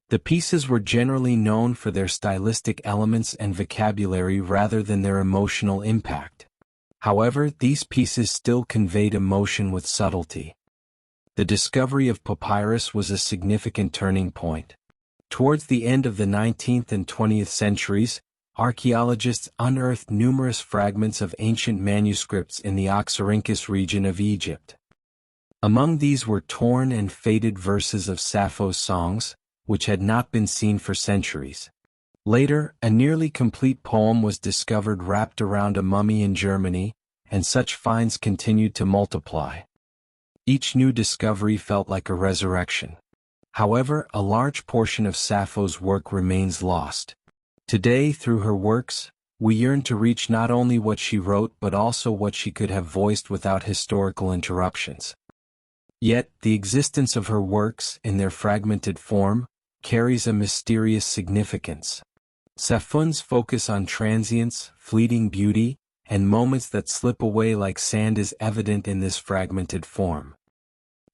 The pieces were generally known for their stylistic elements and vocabulary rather than their emotional impact. However, these pieces still conveyed emotion with subtlety. The discovery of papyrus was a significant turning point. Towards the end of the 19th and 20th centuries, archaeologists unearthed numerous fragments of ancient manuscripts in the Oxyrhynchus region of Egypt. Among these were torn and faded verses of Sappho's songs, which had not been seen for centuries. Later, a nearly complete poem was discovered wrapped around a mummy in Germany, and such finds continued to multiply. Each new discovery felt like a resurrection. However, a large portion of Sappho's work remains lost. Today, through her works, we yearn to reach not only what she wrote but also what she could have voiced without historical interruptions. Yet, the existence of her works, in their fragmented form, carries a mysterious significance. Sappho's focus on transience, fleeting beauty, and moments that slip away like sand is evident in this fragmented form.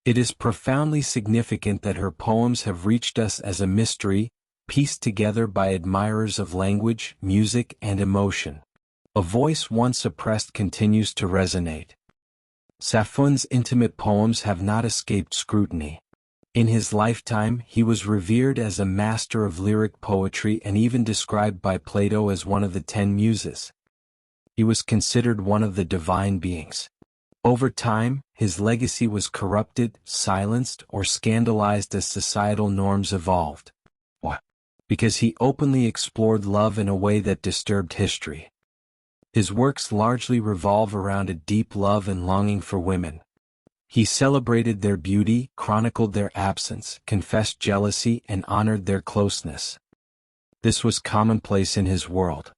It is profoundly significant that her poems have reached us as a mystery, pieced together by admirers of language, music, and emotion. A voice once suppressed continues to resonate. Sappho's intimate poems have not escaped scrutiny. In his lifetime, he was revered as a master of lyric poetry and even described by Plato as one of the 10 muses. He was considered one of the divine beings. Over time, his legacy was corrupted, silenced, or scandalized as societal norms evolved. Because he openly explored love in a way that disturbed history. His works largely revolve around a deep love and longing for women. He celebrated their beauty, chronicled their absence, confessed jealousy, and honored their closeness. This was commonplace in his world.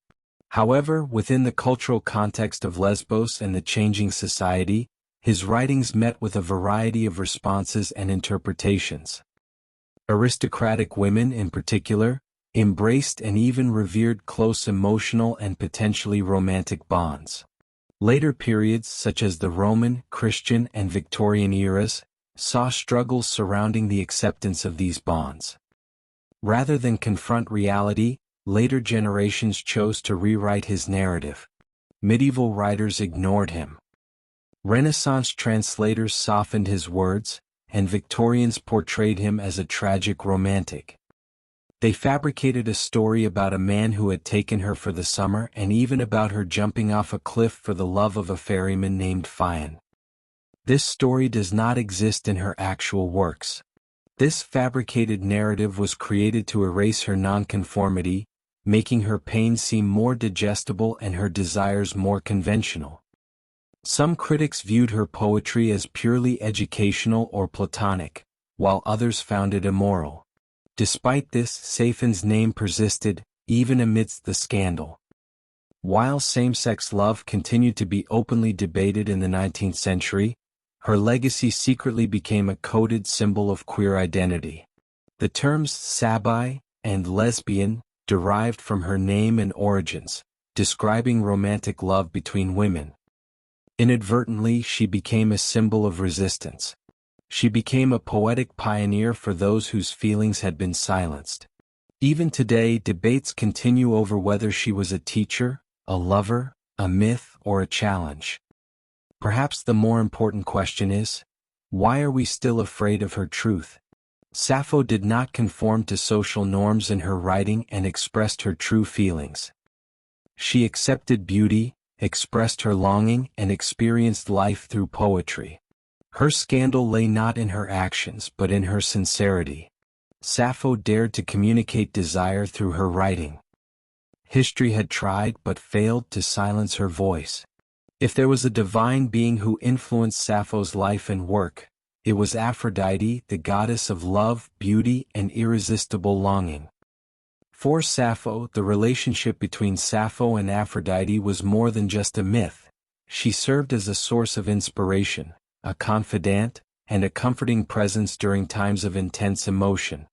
However, within the cultural context of Lesbos and the changing society, his writings met with a variety of responses and interpretations. Aristocratic women, in particular, embraced and even revered close emotional and potentially romantic bonds. Later periods such as the Roman, Christian, and Victorian eras saw struggles surrounding the acceptance of these bonds. Rather than confront reality, later generations chose to rewrite his narrative. Medieval writers ignored him. Renaissance translators softened his words, and Victorians portrayed him as a tragic romantic. They fabricated a story about a man who had taken her for the summer and even about her jumping off a cliff for the love of a ferryman named Phaon. This story does not exist in her actual works. This fabricated narrative was created to erase her nonconformity, making her pain seem more digestible and her desires more conventional. Some critics viewed her poetry as purely educational or platonic, while others found it immoral. Despite this, Sappho's name persisted, even amidst the scandal. While same-sex love continued to be openly debated in the 19th century, her legacy secretly became a coded symbol of queer identity. The terms sabbai and lesbian derived from her name and origins, describing romantic love between women. Inadvertently, she became a symbol of resistance. She became a poetic pioneer for those whose feelings had been silenced. Even today, debates continue over whether she was a teacher, a lover, a myth, or a challenge. Perhaps the more important question is, why are we still afraid of her truth? Sappho did not conform to social norms in her writing and expressed her true feelings. She accepted beauty, expressed her longing, and experienced life through poetry. Her scandal lay not in her actions but in her sincerity. Sappho dared to communicate desire through her writing. History had tried but failed to silence her voice. If there was a divine being who influenced Sappho's life and work, it was Aphrodite, the goddess of love, beauty, and irresistible longing. For Sappho, the relationship between Sappho and Aphrodite was more than just a myth. She served as a source of inspiration, a confidant, and a comforting presence during times of intense emotion.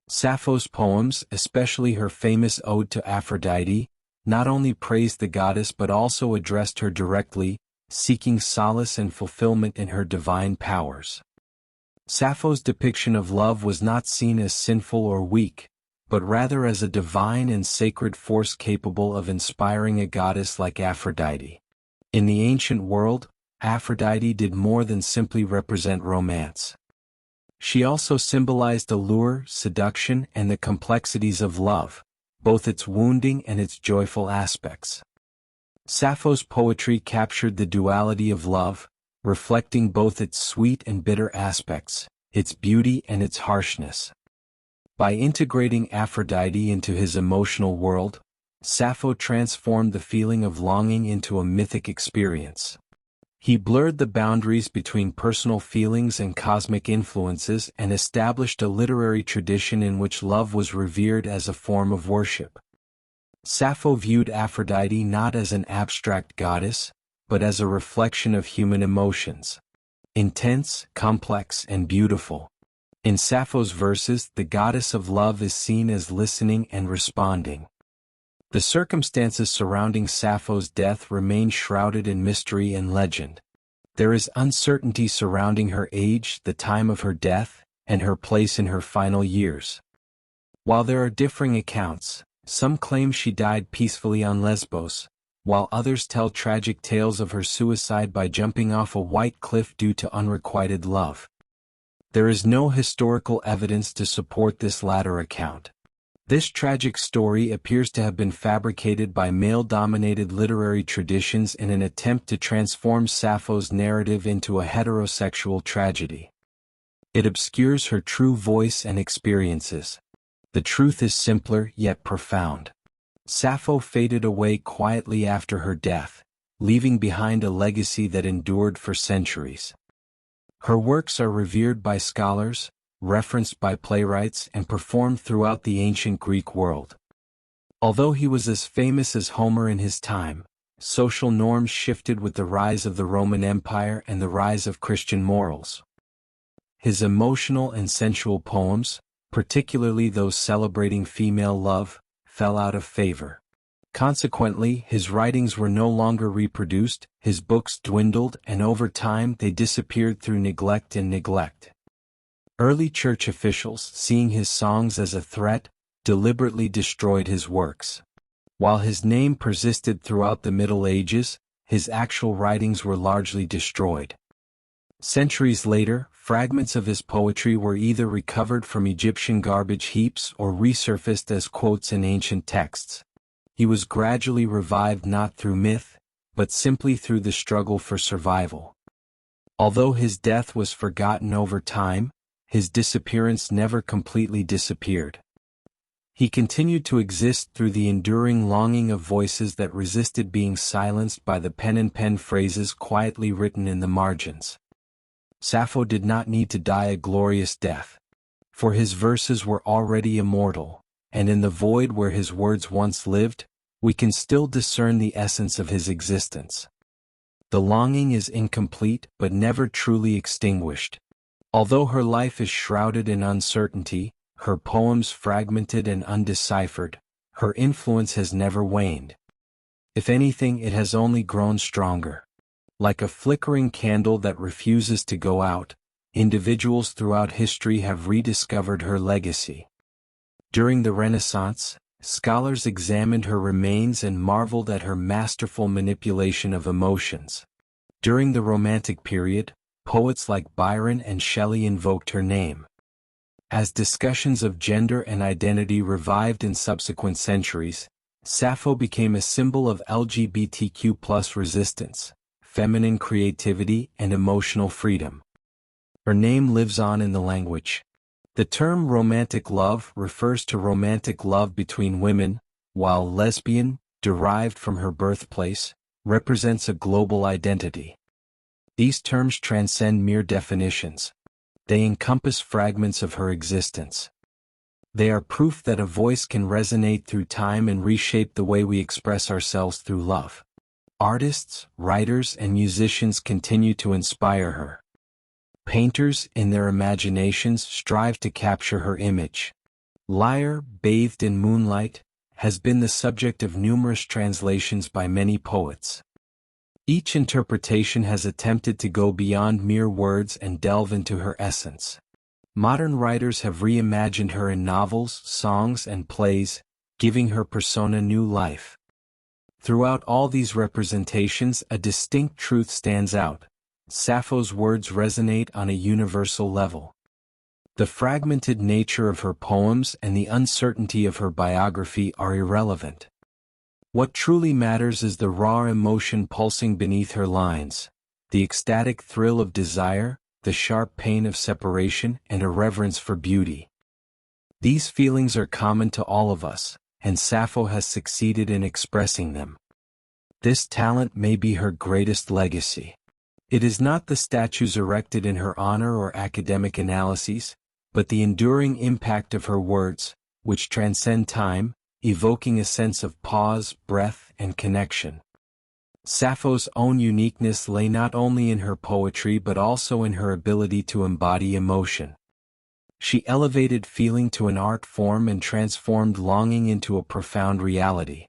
Sappho's poems, especially her famous Ode to Aphrodite, not only praised the goddess but also addressed her directly, seeking solace and fulfillment in her divine powers. Sappho's depiction of love was not seen as sinful or weak, but rather as a divine and sacred force capable of inspiring a goddess like Aphrodite. In the ancient world, Aphrodite did more than simply represent romance. She also symbolized allure, seduction, and the complexities of love, both its wounding and its joyful aspects. Sappho's poetry captured the duality of love, reflecting both its sweet and bitter aspects, its beauty and its harshness. By integrating Aphrodite into his emotional world, Sappho transformed the feeling of longing into a mythic experience. He blurred the boundaries between personal feelings and cosmic influences and established a literary tradition in which love was revered as a form of worship. Sappho viewed Aphrodite not as an abstract goddess, but as a reflection of human emotions. Intense, complex, and beautiful. In Sappho's verses, the goddess of love is seen as listening and responding. The circumstances surrounding Sappho's death remain shrouded in mystery and legend. There is uncertainty surrounding her age, the time of her death, and her place in her final years. While there are differing accounts, some claim she died peacefully on Lesbos, while others tell tragic tales of her suicide by jumping off a white cliff due to unrequited love. There is no historical evidence to support this latter account. This tragic story appears to have been fabricated by male-dominated literary traditions in an attempt to transform Sappho's narrative into a heterosexual tragedy. It obscures her true voice and experiences. The truth is simpler yet profound. Sappho faded away quietly after her death, leaving behind a legacy that endured for centuries. Her works are revered by scholars, referenced by playwrights, and performed throughout the ancient Greek world. Although he was as famous as Homer in his time, social norms shifted with the rise of the Roman Empire and the rise of Christian morals. His emotional and sensual poems, particularly those celebrating female love, fell out of favor. Consequently, his writings were no longer reproduced, his books dwindled, and over time they disappeared through neglect. Early church officials, seeing his songs as a threat, deliberately destroyed his works. While his name persisted throughout the Middle Ages, his actual writings were largely destroyed. Centuries later, fragments of his poetry were either recovered from Egyptian garbage heaps or resurfaced as quotes in ancient texts. He was gradually revived not through myth, but simply through the struggle for survival. Although his death was forgotten over time, his disappearance never completely disappeared. He continued to exist through the enduring longing of voices that resisted being silenced by the pen phrases quietly written in the margins. Sappho did not need to die a glorious death, for his verses were already immortal, and in the void where his words once lived, we can still discern the essence of his existence. The longing is incomplete but never truly extinguished. Although her life is shrouded in uncertainty, her poems fragmented and undeciphered, her influence has never waned. If anything, it has only grown stronger. Like a flickering candle that refuses to go out, individuals throughout history have rediscovered her legacy. During the Renaissance, scholars examined her remains and marveled at her masterful manipulation of emotions. During the Romantic period, poets like Byron and Shelley invoked her name. As discussions of gender and identity revived in subsequent centuries, Sappho became a symbol of LGBTQ+ resistance, feminine creativity, and emotional freedom. Her name lives on in the language. The term romantic love refers to romantic love between women, while lesbian, derived from her birthplace, represents a global identity. These terms transcend mere definitions. They encompass fragments of her existence. They are proof that a voice can resonate through time and reshape the way we express ourselves through love. Artists, writers, and musicians continue to inspire her. Painters, in their imaginations, strive to capture her image. Lyre, bathed in moonlight, has been the subject of numerous translations by many poets. Each interpretation has attempted to go beyond mere words and delve into her essence. Modern writers have reimagined her in novels, songs, and plays, giving her persona new life. Throughout all these representations, a distinct truth stands out. Sappho's words resonate on a universal level. The fragmented nature of her poems and the uncertainty of her biography are irrelevant. What truly matters is the raw emotion pulsing beneath her lines, the ecstatic thrill of desire, the sharp pain of separation, and a reverence for beauty. These feelings are common to all of us, and Sappho has succeeded in expressing them. This talent may be her greatest legacy. It is not the statues erected in her honor or academic analyses, but the enduring impact of her words, which transcend time, evoking a sense of pause, breath, and connection. Sappho's own uniqueness lay not only in her poetry but also in her ability to embody emotion. She elevated feeling to an art form and transformed longing into a profound reality.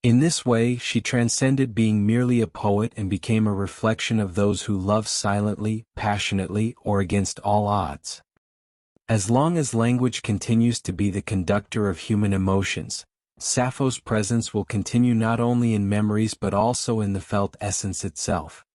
In this way, she transcended being merely a poet and became a reflection of those who love silently, passionately, or against all odds. As long as language continues to be the conductor of human emotions, Sappho's presence will continue not only in memories but also in the felt essence itself.